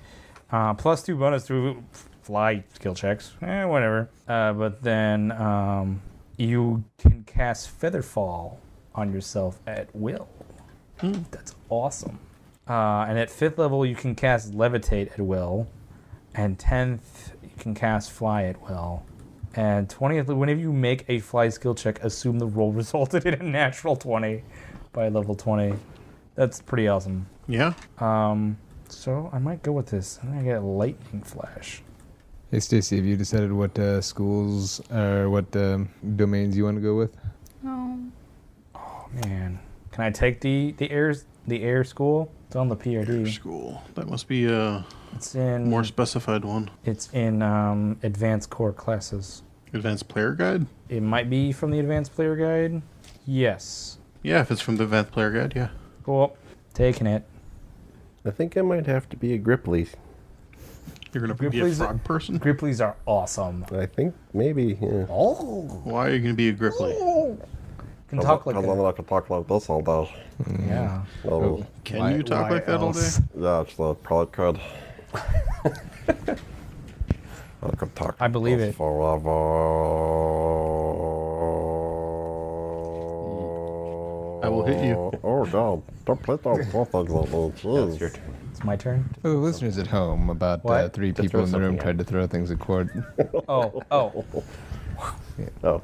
+2 bonus through fly skill checks, whatever. But then you can cast Featherfall on yourself at will. That's awesome. And at 5th level, you can cast Levitate at will, and 10th, you can cast Fly at will. And 20th, whenever you make a fly skill check, assume the roll resulted in a natural 20 by level 20. That's pretty awesome. Yeah. So I might go with this. I'm gonna get Lightning Flash. Hey, Stacy, have you decided what schools or what domains you want to go with? Oh. Oh man, can I take the air school? It's on the PRD. School. That must be a It's in more specified one. It's in advanced core classes. Advanced player guide? It might be from the advanced player guide. Yes. Yeah, if it's from the advanced player guide, yeah. Cool. Taking it. I think I might have to be a Gripply. You're going to be a Gripply's frog person? Gripplies are awesome. I think maybe. Yeah. Oh. Why are you going to be a Gripply? Can talk like I can talk like this all day. Yeah. Oh, Can you talk like that all day? yeah, actually, probably could. I could talk. I believe it. Forever. I will hit you. Oh God! Don't play those things like that. It's your turn. It's my turn. For the listeners at home, about What? 3 To people throw in the room something tried to throw things at Cord. Oh. Oh,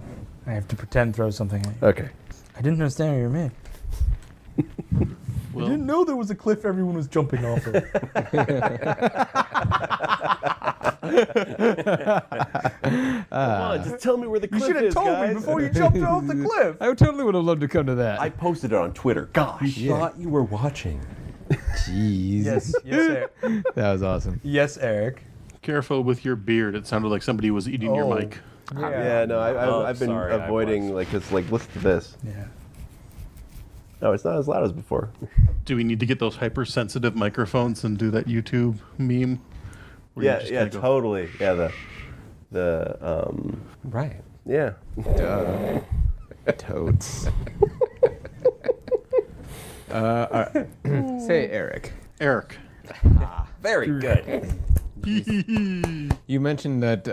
I have to pretend throw something at you. okay. I didn't understand what you meant. Well, I didn't know there was a cliff everyone was jumping off of. Come on, just tell me where the You cliff should have is, told guys. me before you jumped off the cliff. I totally would have loved to come to that. I posted it on Twitter. Gosh. Thought you were watching. Jeez. Yes, Eric. That was awesome. Yes, Eric. careful with your beard. It sounded like somebody was eating your Oh. mic. Yeah, no, I've been sorry, I avoiding, was. like, it's like, listen to this. Yeah. No, it's not as loud as before. Do we need to get those hypersensitive microphones and do that YouTube meme? Where you Yeah, just yeah, kinda go, totally. Yeah, Right. yeah. Duh. Totes. Say Eric. Eric. Very good. You mentioned that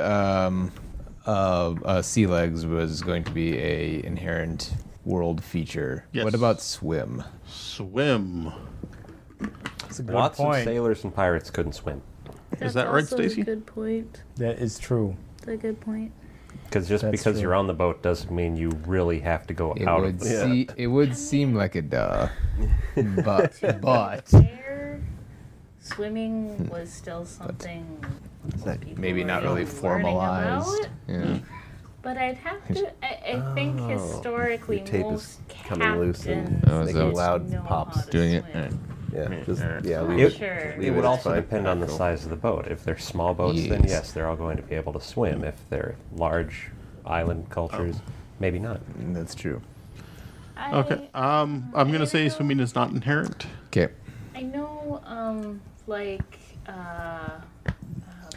sea legs was going to be a inherent world feature. Yes. What about swim? Swim. That's a good Lots of point. sailors and pirates couldn't swim. Is that right, also Stacy? a good point. That is true. That's a good point. Because just That's because true. you're on the boat doesn't mean you really have to go It out would of the it would seem like a duh, but There, swimming was still something people maybe were not really learning formalized. about. Yeah. But I'd have to. I think historically, Your tape is most coming loose and captains Oh, making so- loud know pops. how to Doing it. swim. Alright. Yeah, just, yeah, I'm leave not it. sure. It Leave would it's also fine. depend on the Cool. size of the boat. If they're small boats, then Yes. yes, they're all going to be able to swim. If they're large island cultures, maybe not. That's true. Okay. I'm gonna say swimming is not inherent. Okay. I know, like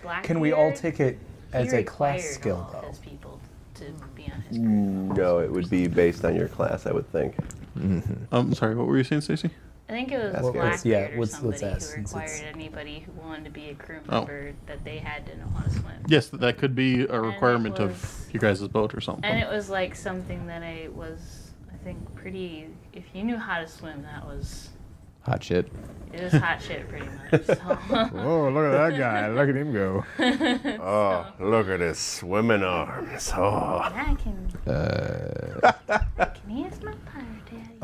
Blackbeard. Can we all take it as He a class required skill, all though? his people to be on his No, it would be based on your class, I would think. Sorry, what were you saying, Stacey? I think it was Ask it. Blackbeard Yeah, or let's somebody ask, who since required it's- anybody who wanted to be a crew Oh. member that they had to know how to swim. Yes, that could be a it requirement was- of your guys' boat or something. And it was like something that I think, pretty. If you knew how to swim, that was. Hot shit. It was hot shit, pretty much. So. Oh, look at that guy. Look at him go. Oh, look at his swimming arms. Oh. I can. Can he is my pirate daddy?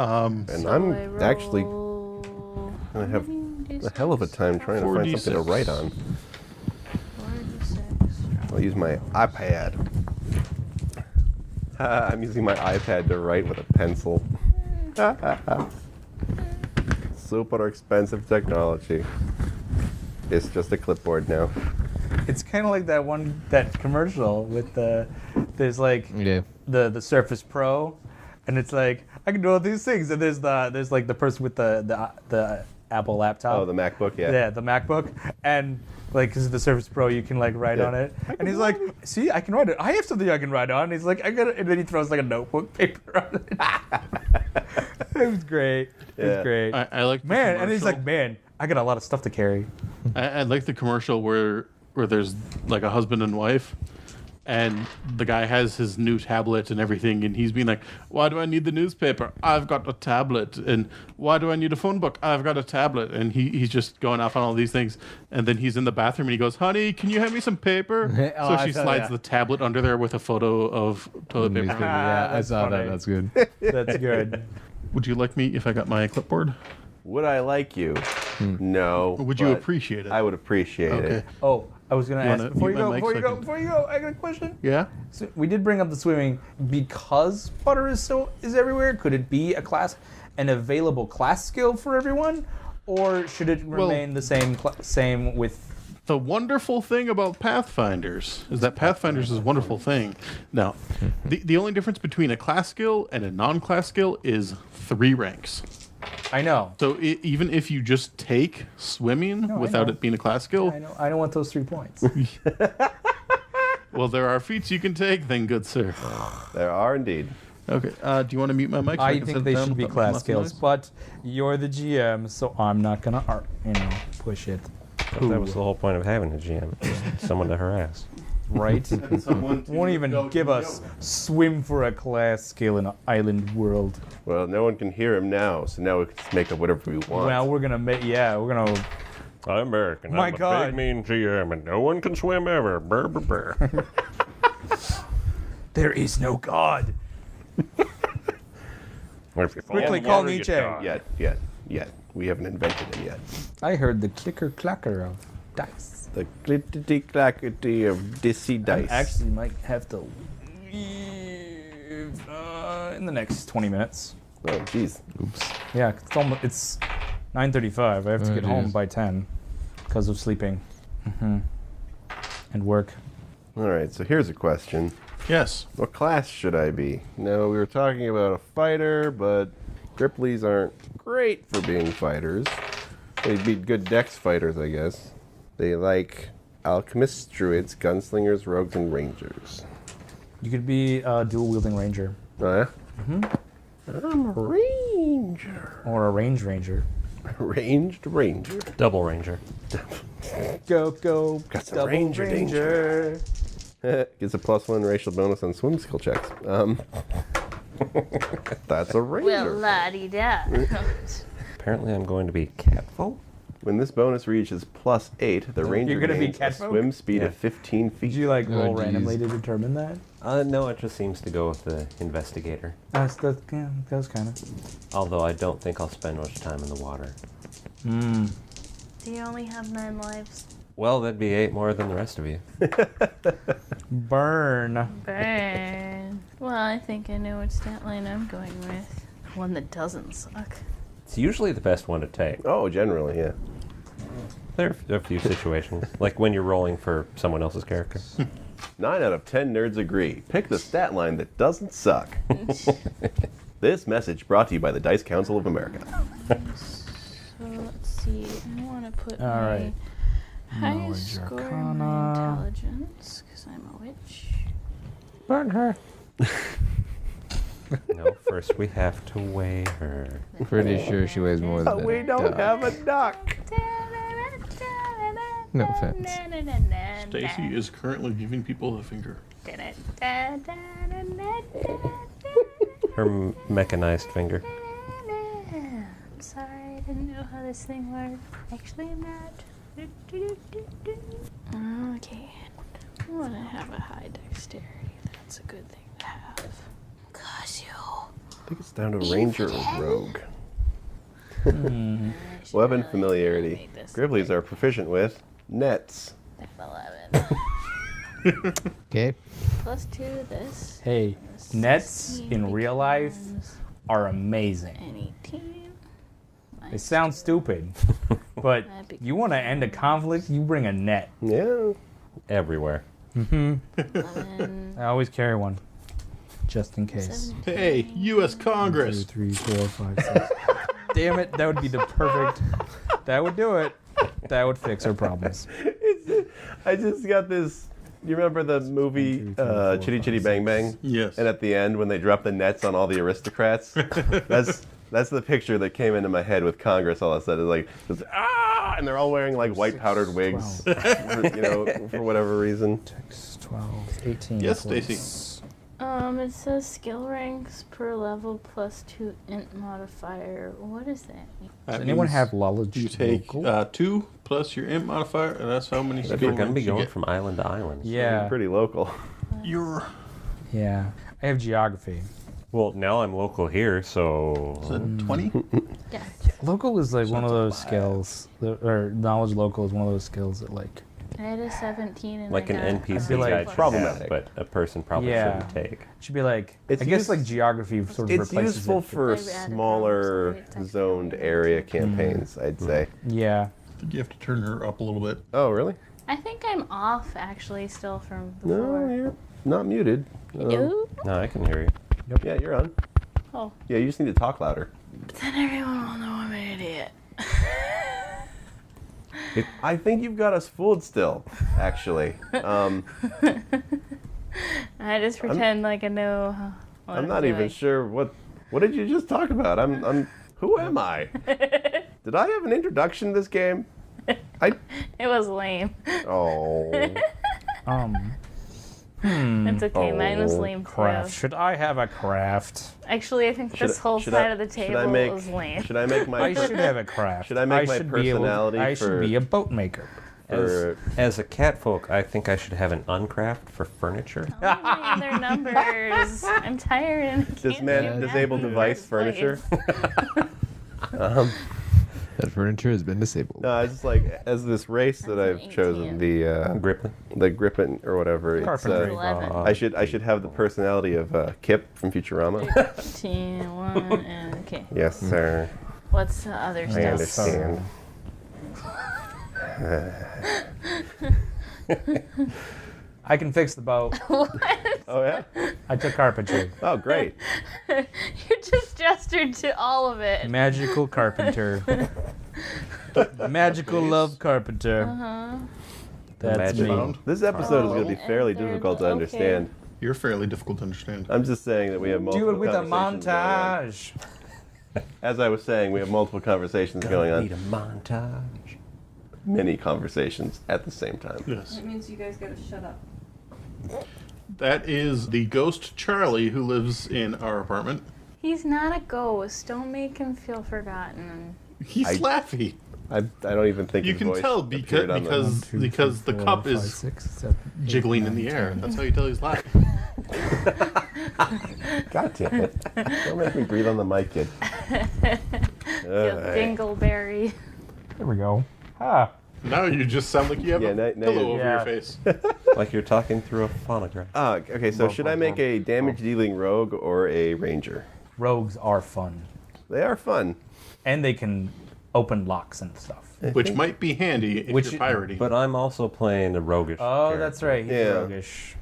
And So I'm I actually roll- gonna have how many a hell of a time trying to find something to 4d6. write on. 4d6. I'll use my iPad. I'm using my iPad to write with a pencil. Super expensive technology. It's just a clipboard now. It's kind of like that commercial with there's like Yeah. the Surface Pro, and it's like I can do all these things, and there's like the person with the Apple laptop. Oh, the MacBook, yeah. Yeah, the MacBook, and like because of the Surface Pro, you can like write Yeah. on it, and he's like, "See, I can write it. I have something I can write on." And he's like, "I got it," and then he throws like a notebook paper on it. It was great. It was Yeah. great. I like the Man, and he's commercial. like, "Man, I got a lot of stuff to carry." I like the commercial where there's like a husband and wife, and the guy has his new tablet and everything, and he's being like, "Why do I need the newspaper? I've got a tablet." And "Why do I need a phone book? I've got a tablet." And he's just going off on all these things, and then he's in the bathroom and he goes, "Honey, can you hand me some paper?" Oh, So I she saw slides that. the tablet under there with a photo of toilet paper. Yeah, I That's saw funny. that. That's good. That's good. Would you like me if I got my clipboard? Would I like you? No. Or would you but appreciate it? I would appreciate Okay. it. Oh, I was gonna You ask wanna before you mute my go. mic Before you go. second? Before you go. I got a question. Yeah. So we did bring up the swimming because water is everywhere. Could it be an available class skill for everyone, or should it remain the same with? The wonderful thing about Pathfinders is that Pathfinders is a wonderful thing. Now, the only difference between a class skill and a non-class skill is 3 ranks. I know. So even if you just take swimming I without know. it being a class skill, I know. I don't want those 3 points. well, there are feats you can take, then, good sir. There are indeed. Okay, do you want to mute my mic? So I can think sit they down should be without making class lots of skills, noise? but you're the GM, so I'm not gonna, push it. But that was the whole point of having a GM. Someone to harass. Right? Won't even give us swim for a class skill in an island world. Well, no one can hear him now, so now we can just make up whatever we want. Well, we're gonna I'm American. My I'm God. a big mean GM, and no one can swim ever. Brr, brr, brr. There is no God. If you fall Quickly in call water, you Nietzsche. die. Yet. We haven't invented him yet. I heard the clicker clacker of dice. The clickety clackety of Dissy Dice. Actually, might have to leave in the next 20 minutes. Oh, jeez. Yeah, it's 9:35. I have to Oh, get home geez. by 10 because of sleeping and work. All right, so here's a question. Yes. What class should I be? Now, we were talking about a fighter, but Gripplies aren't great for being fighters. They'd be good dex fighters, I guess. They like alchemists, druids, gunslingers, rogues, and rangers. You could be a dual-wielding ranger Oh, yeah? I'm a ranger. or a range ranger. Ranged ranger. Double Ranger. Go, Got some double ranger danger. Gets a +1 racial bonus on swim skill checks. That's a ranger. Well, la-di-da. Apparently, I'm going to be catfolk. When this bonus reaches +8, the ranger You're gonna be gains a catfolk? swim speed Yeah. of 15 feet. Did you like roll geez. randomly to determine that? No, it just seems to go with the investigator. That's kind of. Although I don't think I'll spend much time in the water. Do you only have 9 lives? Well, that'd be 8 more than the rest of you. Burn. Burn. Well, I think I know what stat line I'm going with. One that doesn't suck. It's usually the best one to take. Oh, generally, yeah. There are a few situations, like when you're rolling for someone else's character. 9 out of 10 nerds agree. Pick the stat line that doesn't suck. This message brought to you by the Dice Council of America. So let's see. I want to put All my right. Highest Knowledge score in Arcana. my intelligence, because I'm a witch. Burn her. No, first we have to weigh her. Pretty sure she weighs more than We a don't duck. have a duck. No offense. Stacy is currently giving people the finger. Her mechanized finger. I'm sorry, I didn't know how this thing worked. Actually, I'm not. Okay. I want to have a high dexterity. That's a good thing to have. Cause you. I think it's down to ranger or rogue. Weapon familiarity. Gribblies are proficient with nets. 11. Okay. Plus 2 to this. Hey, nets 16 in real life becomes are amazing. an 18. They sound stupid, but That you want to end a conflict, you bring a net. Yeah. Everywhere. 11, I always carry one, just in case. 17. Hey, U.S. 2, Congress. 3, 4, 5, 6. Damn it, that would be the perfect. That would do it. That would fix our problems. I just got this. You remember the movie 1, 2, 3, 4, Chitty 5, Chitty 6. Bang Bang? Yes. And at the end, when they drop the nets on all the aristocrats, that's the picture that came into my head with Congress all of a sudden. Like, just, and they're all wearing like white powdered wigs, for whatever reason. 6, 12, 18. Yes, plus- Stacy. It says skill ranks per level plus 2 int modifier. What does that mean? Does anyone have knowledge? You take 2 plus your imp modifier, and that's how many If skill you're going to be ranks you going get. from island to island. Yeah, Pretty local. You're yeah. I have geography. Well, now I'm local here, so 20? Yeah. Local is like one of those skills, or knowledge local is one of those skills that like. I had a 17 and like I an got NPC be like guy should problematic. have, but a person probably Yeah. shouldn't take. Should be like. It's I guess used- like geography sort of It's replaces useful it. for I've added smaller problems, so it's zoned actually- area campaigns, I'd say. Yeah. I think you have to turn her up a little bit. Oh, really? I think I'm off actually still from No, before. you're not muted. No? No, I can hear you. Yeah, you're on. Oh. Yeah, you just need to talk louder. But then everyone will know I'm an idiot. I think you've got us fooled still, actually. I just pretend like I know what I'm not even doing. sure what did you just talk about? Who am I? Did I have an introduction to this game? It was lame. Oh. It's okay, mine was Oh, lame Craft. too. Should I have a craft? Actually, I think this whole should side I- of the should table I make- was lame. Should I make my I should have a craft. Should I make my should be able to- personality I for- should be a boat maker. As a catfolk, I think I should have an uncraft for furniture. Oh, my other numbers. I'm tired and I Does can't man do disable math in device the furniture? place. That furniture has been disabled. No, it's just like as this race that That's an I've chosen, 18. the Grippin or whatever. It's, Carpentry. 11. I should have the personality of Kip from Futurama. 15, 1, and okay. Yes, sir. What's the other I stuff? understand. I can fix the boat. Oh yeah. I took carpentry. Oh great. You just gestured to all of it. Magical carpenter. Magical love carpenter. That's Magic. me. This episode is going to be fairly and they're difficult to okay. understand. You're fairly difficult to understand. I'm just saying that we have multiple Do it with a conversations going on. montage. As I was saying, we have multiple conversations going Need on. a montage. Many conversations at the same time. Yes. That means you guys gotta shut up. That is the ghost Charlie who lives in our apartment. He's not a ghost. Don't make him feel forgotten. He's I- laughy. I don't even think You his can voice tell appeared on the- because the cup is jiggling in the air. That's how you tell he's laughing. God damn it. Don't make me breathe on the mic, kid. You Alright. dingleberry. There we go. Ah. Now you just sound like you have Yeah, a now pillow you- over Yeah. your face. Like you're talking through a phonograph. Okay, so should I make a damage-dealing rogue or a ranger? Rogues are fun. They are fun. And they can open locks and stuff. Which might be handy if Which- you're pirating. But I'm also playing a roguish Oh, character. that's right. He's Yeah. roguish.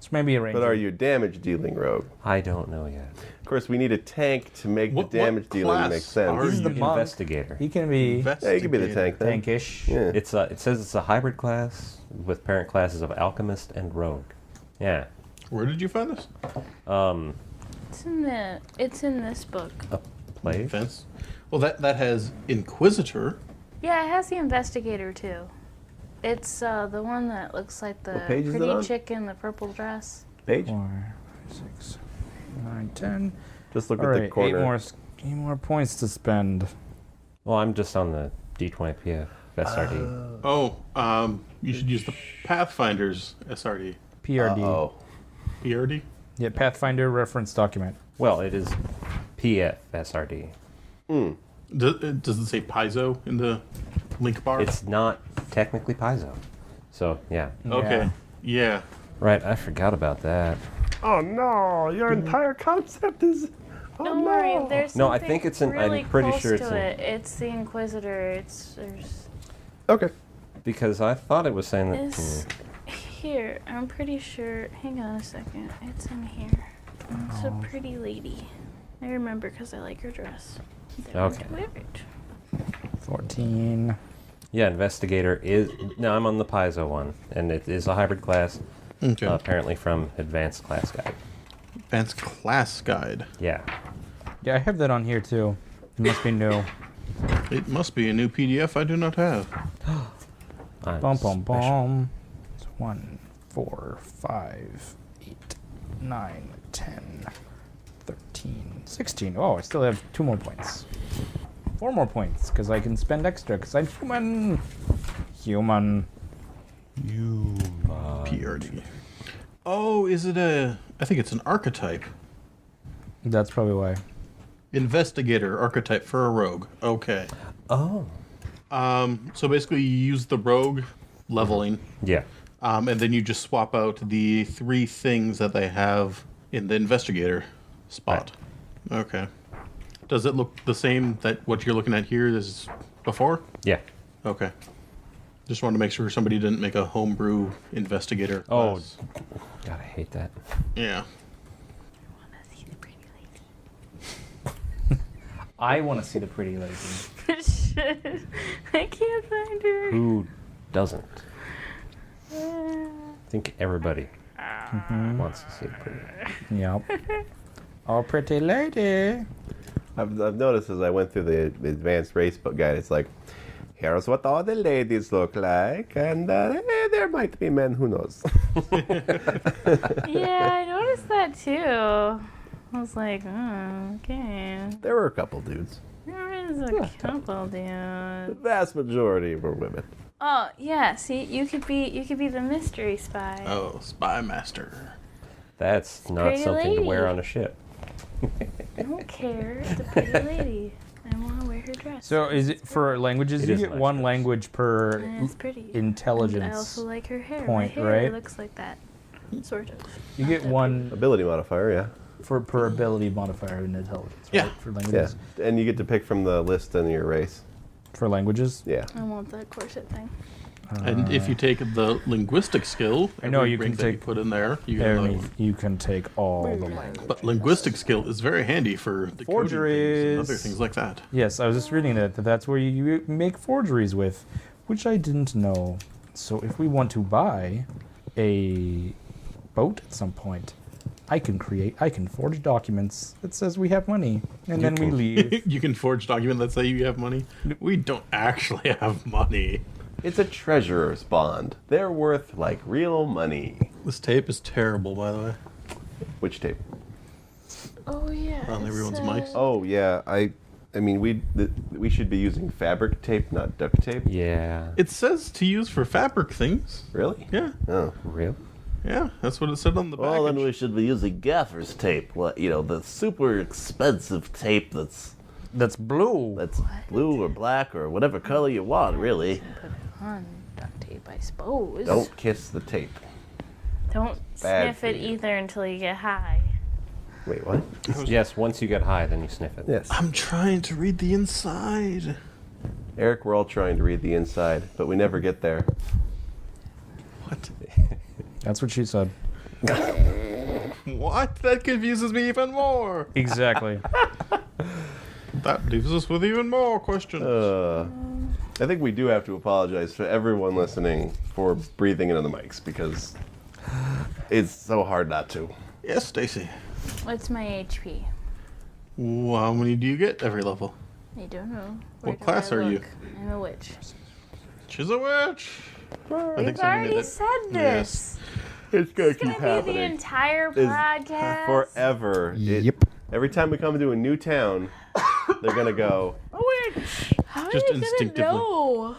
So maybe a ranger. But are you a damage dealing rogue? I don't know yet. Of course, we need a tank to make What the damage dealing class make sense. are He's the you? monk. Investigator. He can be Yeah, you can be the tank then. tankish. Yeah. It says it's a hybrid class with parent classes of alchemist and rogue. Yeah. Where did you find this? It's in this book. A play. Defense. Well, that has Inquisitor. Yeah, it has the investigator too. It's the one that looks like the What page is it pretty on? chick in the purple dress. Page? 4, 6, 9, 10. Just look All at the right, corner. 8 more points to spend. Well, I'm just on the D20 PF SRD. You should use the Pathfinder's SRD. PRD. Oh. PRD? Yeah, Pathfinder reference document. Well, it is PF SRD. Does it say Paizo in the link bar? It's not technically Paizo. So, yeah. Okay. Yeah. Right, I forgot about that. Oh no, your entire concept is. Oh Don't worry, there's No, I something think it's in- I'm really pretty close sure it's to in- it. It's the Inquisitor. There's Okay. Because I thought it was saying that. this here. I'm pretty sure. Hang on a second. It's in here. It's a pretty lady. I remember because I like her dress. Okay. Wear it. 14. Yeah, investigator is. No, I'm on the Paizo one, and it is a hybrid class. Okay. Apparently from Advanced Class Guide. Advanced Class Guide. Yeah. Yeah, I have that on here too. It must be new. It must be a new PDF I do not have. I'm Bum bum special. bum. It's 1, 4, 5, 8, 9, 10, 13, 16. Oh, I still have 2 more points. 4 more points, because I can spend extra, because I'm human. Human. PRD. Oh, is it I think it's an archetype. That's probably why. Investigator archetype for a rogue. Okay. Oh. So basically you use the rogue leveling, Yeah. and then you just swap out the 3 things that they have in the investigator spot. Okay. Does it look the same that what you're looking at here is before? Yeah. Okay. Just wanted to make sure somebody didn't make a homebrew investigator Oh. class. God, I hate that. Yeah. See the pretty I want to see the pretty lady. lady. I can't find her. Who doesn't? I think everybody wants to see the pretty. Yep. Oh, pretty lady. I've noticed as I went through the advanced race book guide, it's like, here's what all the ladies look like, and there might be men, who knows. Yeah, I noticed that too. I was like, oh, okay. There were a couple dudes. There is a couple, dude. The vast majority were women. Oh yeah, see, you could be the mystery spy. Oh, Spy Master. That's not Pretty something to wear lady. on a ship. I don't care. It's a pretty lady. I want to wear her dress. So is it for languages? It You is get nice one dress. language per And it's pretty. intelligence. And I also like her hair. point, My hair right? looks like that, sort of. You get one Ability modifier, yeah. for per ability modifier in intelligence, right? Yeah. For Yeah. languages. And you get to pick from the list in your race. For languages. Yeah. I want that corset thing. And if you take the linguistic skill, I know every you can rank that you take put in there, you get Ernie, another one. you can take all the language. But linguistic skill is very handy for the coding things and Forgeries. other things like that. Yes, I was just reading that's where you make forgeries with, which I didn't know. So if we want to buy a boat at some point, I can forge documents that says we have money, and then we leave. You can forge documents that say you have money. We don't actually have money. It's a treasurer's bond. They're worth like real money. This tape is terrible, by the way. Which tape? Oh yeah. On it everyone's says- mics. Oh yeah, I mean we should be using fabric tape, not duct tape. Yeah. It says to use for fabric things. Really? Yeah, Oh. Real? yeah, that's what it said on the Well, then package. we should be using gaffer's tape. The super expensive tape that's That's blue. blue or black or whatever color you want, really. Put it on duct tape, I suppose. Don't kiss the tape. Don't Bad sniff for it you. either until you get high. Wait, what? Yes, once you get high, then you sniff it. Yes. I'm trying to read the inside. Eric, we're all trying to read the inside, but we never get there. What? That's what she said. What? That confuses me even more. Exactly. That leaves us with even more questions. I think we do have to apologize to everyone listening for breathing into the mics because it's so hard not to. Yes, Stacy. What's my HP? Well, how many do you get every level? I don't know. What class are you? I'm a witch. She's a witch. We've already said this. It's gonna It's keep gonna be happening. the entire It's podcast. forever. Yep. Every time we come to a new town, they're gonna go, How Just are you instinctively. gonna know?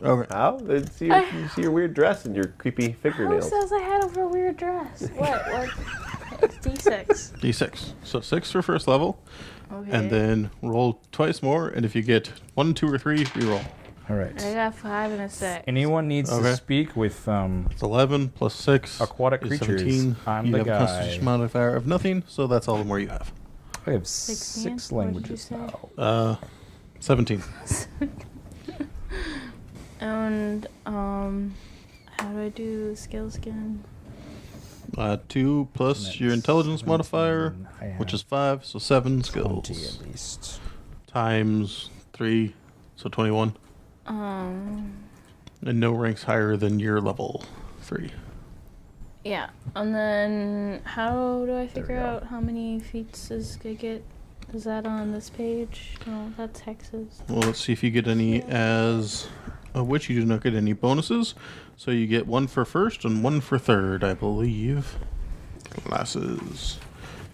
Okay. how? They see your, you see your weird dress and your creepy Who fingernails. says I had a weird dress? What? It's D6. D6. So 6 for first level, Okay. and then roll twice more, and if you get 1, 2, or 3, reroll. All right. I got 5 and a 6. Anyone needs Okay. to speak with It's 11 plus 6 Aquatic is creatures. 17. I'm you the have guy. a constitution modifier of nothing, so that's all the more you have. I have 16? 6 What did you languages say? now. 17. And how do I do skills again? 2 plus your intelligence modifier, I have which is 5, so 7 20 skills. at least. Times 3, so 21. And no ranks higher than your level 3. Yeah. And then how do I we figure go. out how many feats is I get? Is that on this page? No, that's hexes. Well, let's see if you get any as a witch. You do not get any bonuses. So you get 1 for first and 1 for third, I believe. Classes.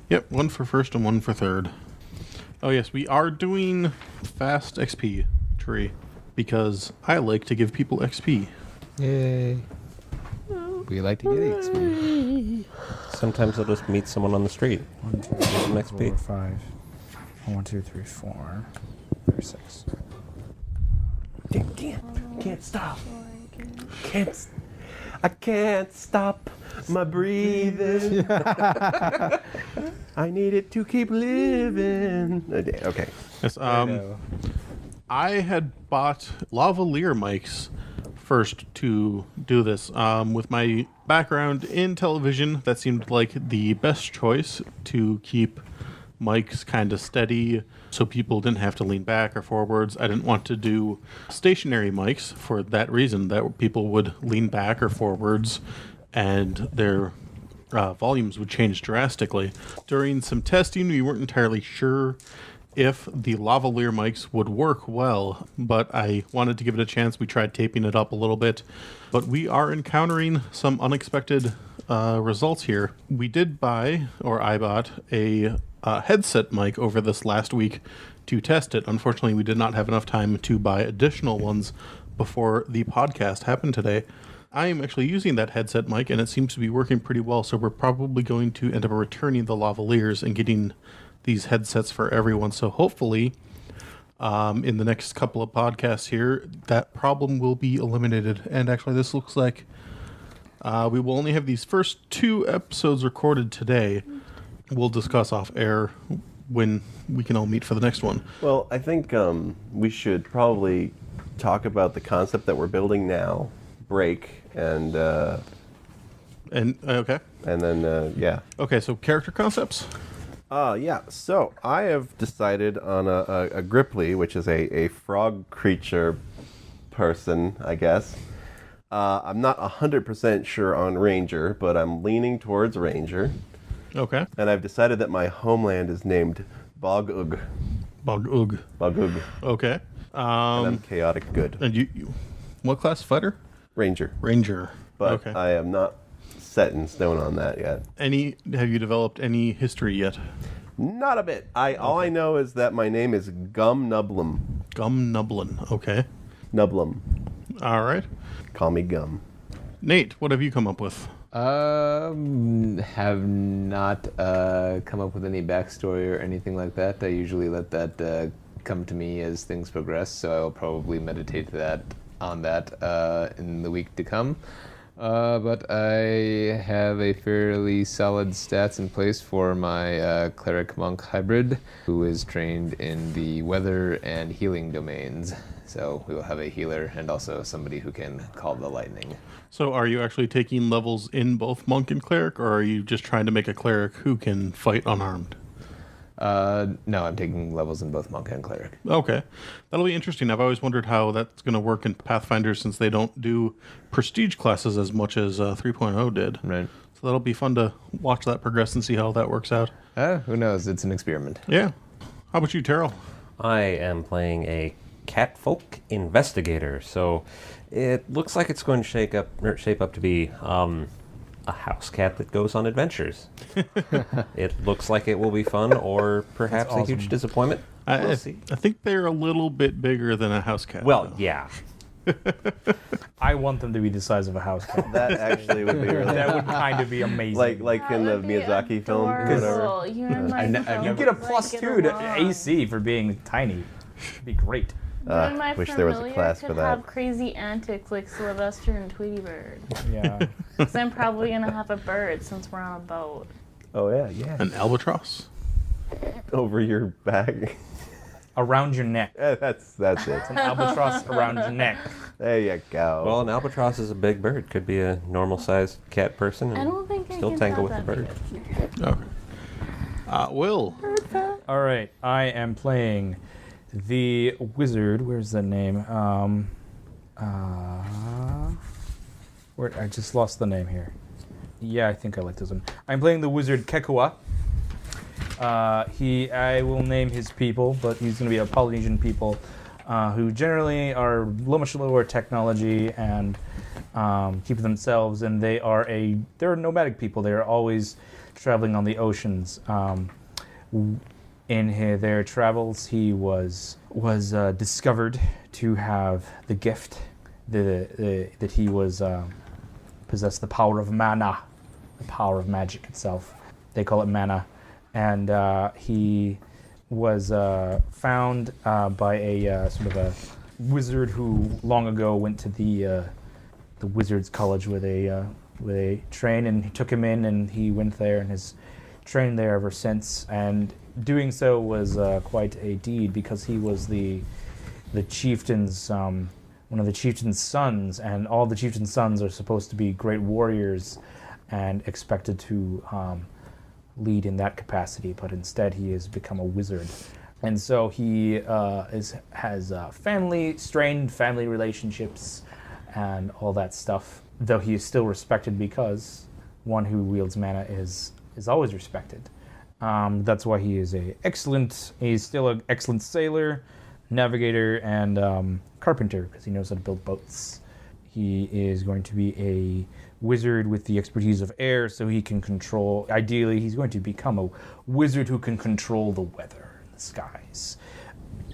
Yep, 1 for first and 1 for third. Oh yes, we are doing fast XP tree because I like to give people XP. Yay. We like to get XP. Sometimes I'll just meet someone on the street. 1, 2, Next 3, beat. 4, 5. 1, 2, 3, 4. 5, 6. Can't stop. I can't stop my breathing. I need it to keep living. Okay. Yes, I had bought lavalier mics first to do this. With my background in television, that seemed like the best choice to keep mics kind of steady so people didn't have to lean back or forwards. I didn't want to do stationary mics for that reason, that people would lean back or forwards and their volumes would change drastically. During some testing, we weren't entirely sure if the lavalier mics would work well, but I wanted to give it a chance. We tried taping it up a little bit, but we are encountering some unexpected results here. We did buy, or I bought, a headset mic over this last week to test it. Unfortunately, we did not have enough time to buy additional ones before the podcast happened today. I am actually using that headset mic, and it seems to be working pretty well, so we're probably going to end up returning the lavaliers and getting these headsets for everyone. So hopefully, in the next couple of podcasts here, that problem will be eliminated. And actually, this looks like we will only have these first 2 episodes recorded today. We'll discuss off air when we can all meet for the next one. Well, I think we should probably talk about the concept that we're building now, break, and Okay. then yeah. Okay, so character concepts. Yeah. So I have decided on a Gripply, which is a frog creature person, I guess. I'm not 100% sure on Ranger, but I'm leaning towards Ranger. Okay. And I've decided that my homeland is named Bog-Ug. Bog-Ug. Bog-Ug. Okay. And I'm chaotic good. And you what class fighter? Ranger. Ranger. But okay. I am not set in stone on that yet. Have you developed any history yet? Not a bit. All I know is that my name is Gum Nublum. Gum Nublin. Okay. Nublum. All right. Call me Gum. Nate, what have you come up with? Have not come up with any backstory or anything like that. I usually let that come to me as things progress, so I'll probably meditate on that in the week to come. But I have a fairly solid stats in place for my cleric monk hybrid, who is trained in the weather and healing domains. So we will have a healer and also somebody who can call the lightning. So are you actually taking levels in both monk and cleric, or are you just trying to make a cleric who can fight unarmed? No, I'm taking levels in both monk and cleric. Okay. That'll be interesting. I've always wondered how that's going to work in Pathfinder since they don't do prestige classes as much as 3.0 did. Right. So that'll be fun to watch that progress and see how that works out. Who knows? It's an experiment. Yeah. How about you, Terrell? I am playing a catfolk investigator, so it looks like it's going to shape up to be a house cat that goes on adventures. It looks like it will be fun, or perhaps a huge disappointment. We'll see. I think they're a little bit bigger than a house cat. Well, though. yeah. I want them to be the size of a house cat. That actually would be really That would kind of be amazing. like in the Miyazaki film or whatever. You remind me you get a +2 to AC for being tiny. It'd be great. Wish there was a class for that. Have crazy antics like Sylvester and Tweety Bird. Yeah. Because I'm probably gonna have a bird since we're on a boat. Oh yeah. An albatross? Over your back. Around your neck. That's it. An albatross around your neck. There you go. Well, an albatross is a big bird. Could be a normal-sized cat person I and don't think I still can tangle have with the that bird. Okay. Will. All right, I am playing the wizard. Where's the name? Where I just lost the name here. Yeah, I think I like this one. I'm playing the wizard Kekua. I will name his people, but he's going to be a Polynesian people who generally are much lower technology and keep to themselves, and they're nomadic people. They are always traveling on the oceans. In their travels, he was discovered to have the gift that he was possessed the power of mana, the power of magic itself. They call it mana. And he was found by a sort of a wizard who long ago went to the wizard's college where they train, and he took him in, and he went there and has trained there ever since. And doing so was quite a deed because he was the chieftain's one of the chieftain's sons, and all the chieftain's sons are supposed to be great warriors and expected to lead in that capacity, but instead he has become a wizard. And so he has strained family relationships and all that stuff, though he is still respected because one who wields mana is always respected. That's why he is he's still an excellent sailor, navigator, and carpenter, because he knows how to build boats. He is going to be a wizard with the expertise of air, so he can ideally he's going to become a wizard who can control the weather and the skies.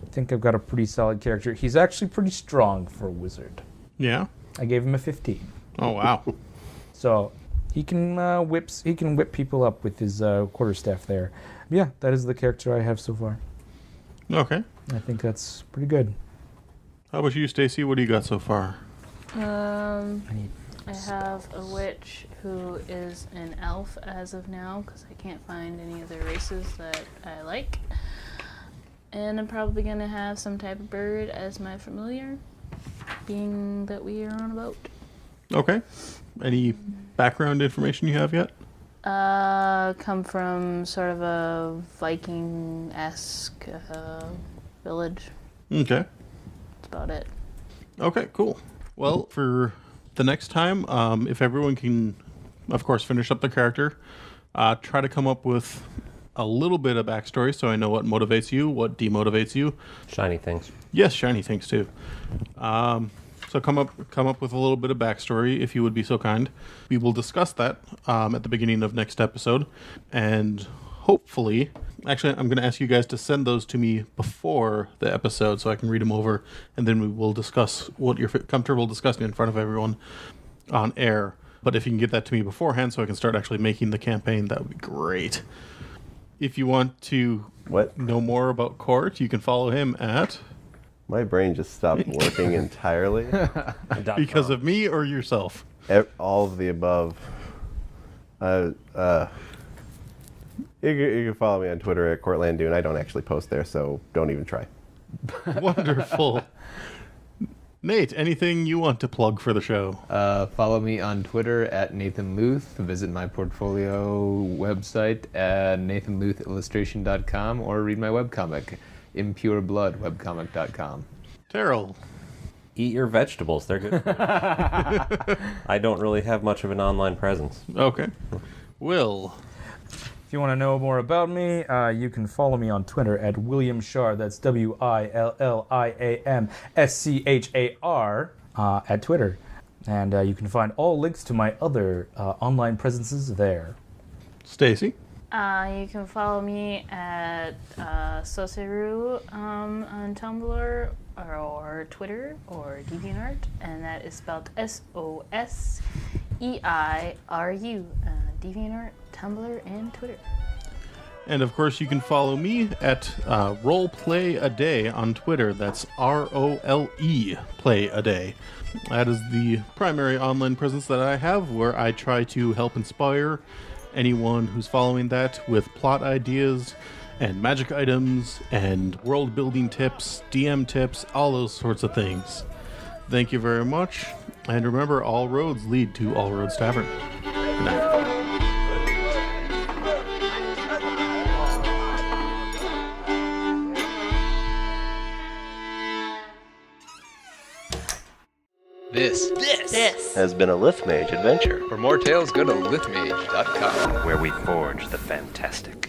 I think I've got a pretty solid character. He's actually pretty strong for a wizard. Yeah? I gave him a 15. Oh, wow. So he can whip people up with his quarterstaff there. Yeah, that is the character I have so far. Okay. I think that's pretty good. How about you, Stacy? What do you got so far? I have a witch who is an elf as of now because I can't find any other races that I like. And I'm probably going to have some type of bird as my familiar, being that we are on a boat. Okay. Any background information you have yet? Come from sort of a Viking-esque village. Okay. That's about it. Okay, cool. Well, for the next time, if everyone can, of course, finish up the character, try to come up with a little bit of backstory so I know what motivates you, what demotivates you. Shiny things. Yes, shiny things too. So come up with a little bit of backstory, if you would be so kind. We will discuss that at the beginning of next episode, and hopefully, actually, I'm going to ask you guys to send those to me before the episode so I can read them over, and then we will discuss what you're comfortable discussing in front of everyone on air. But if you can get that to me beforehand so I can start actually making the campaign, that would be great. If you want to know more about Court, you can follow him at My brain just stopped working entirely. Because of me or yourself? All of the above. You can follow me on Twitter at CourtlandDune. I don't actually post there, so don't even try. Wonderful. Nate, anything you want to plug for the show? Follow me on Twitter at Nathan Luth. Visit my portfolio website at nathanluthillustration.com or read my webcomic, Impure Blood, webcomic.com. Terrell. Eat your vegetables. They're good. I don't really have much of an online presence. Okay. Will. If you want to know more about me, you can follow me on Twitter at William Shar. That's WILLIAMSCHAR at Twitter. And you can find all links to my other online presences there. Stacy. You can follow me at Soseru on Tumblr or Twitter or DeviantArt, and that is spelled SOSEIRU. DeviantArt, Tumblr, and Twitter. And of course, you can follow me at Roleplay a Day on Twitter. That's ROLE Play a Day. That is the primary online presence that I have, where I try to help inspire anyone who's following that with plot ideas and magic items and world building tips, DM tips, all those sorts of things. Thank you very much. And remember, all roads lead to All Roads Tavern. Good night. This Has been a Lithmage adventure. For more tales, go to lithmage.com. Where we forge the fantastic.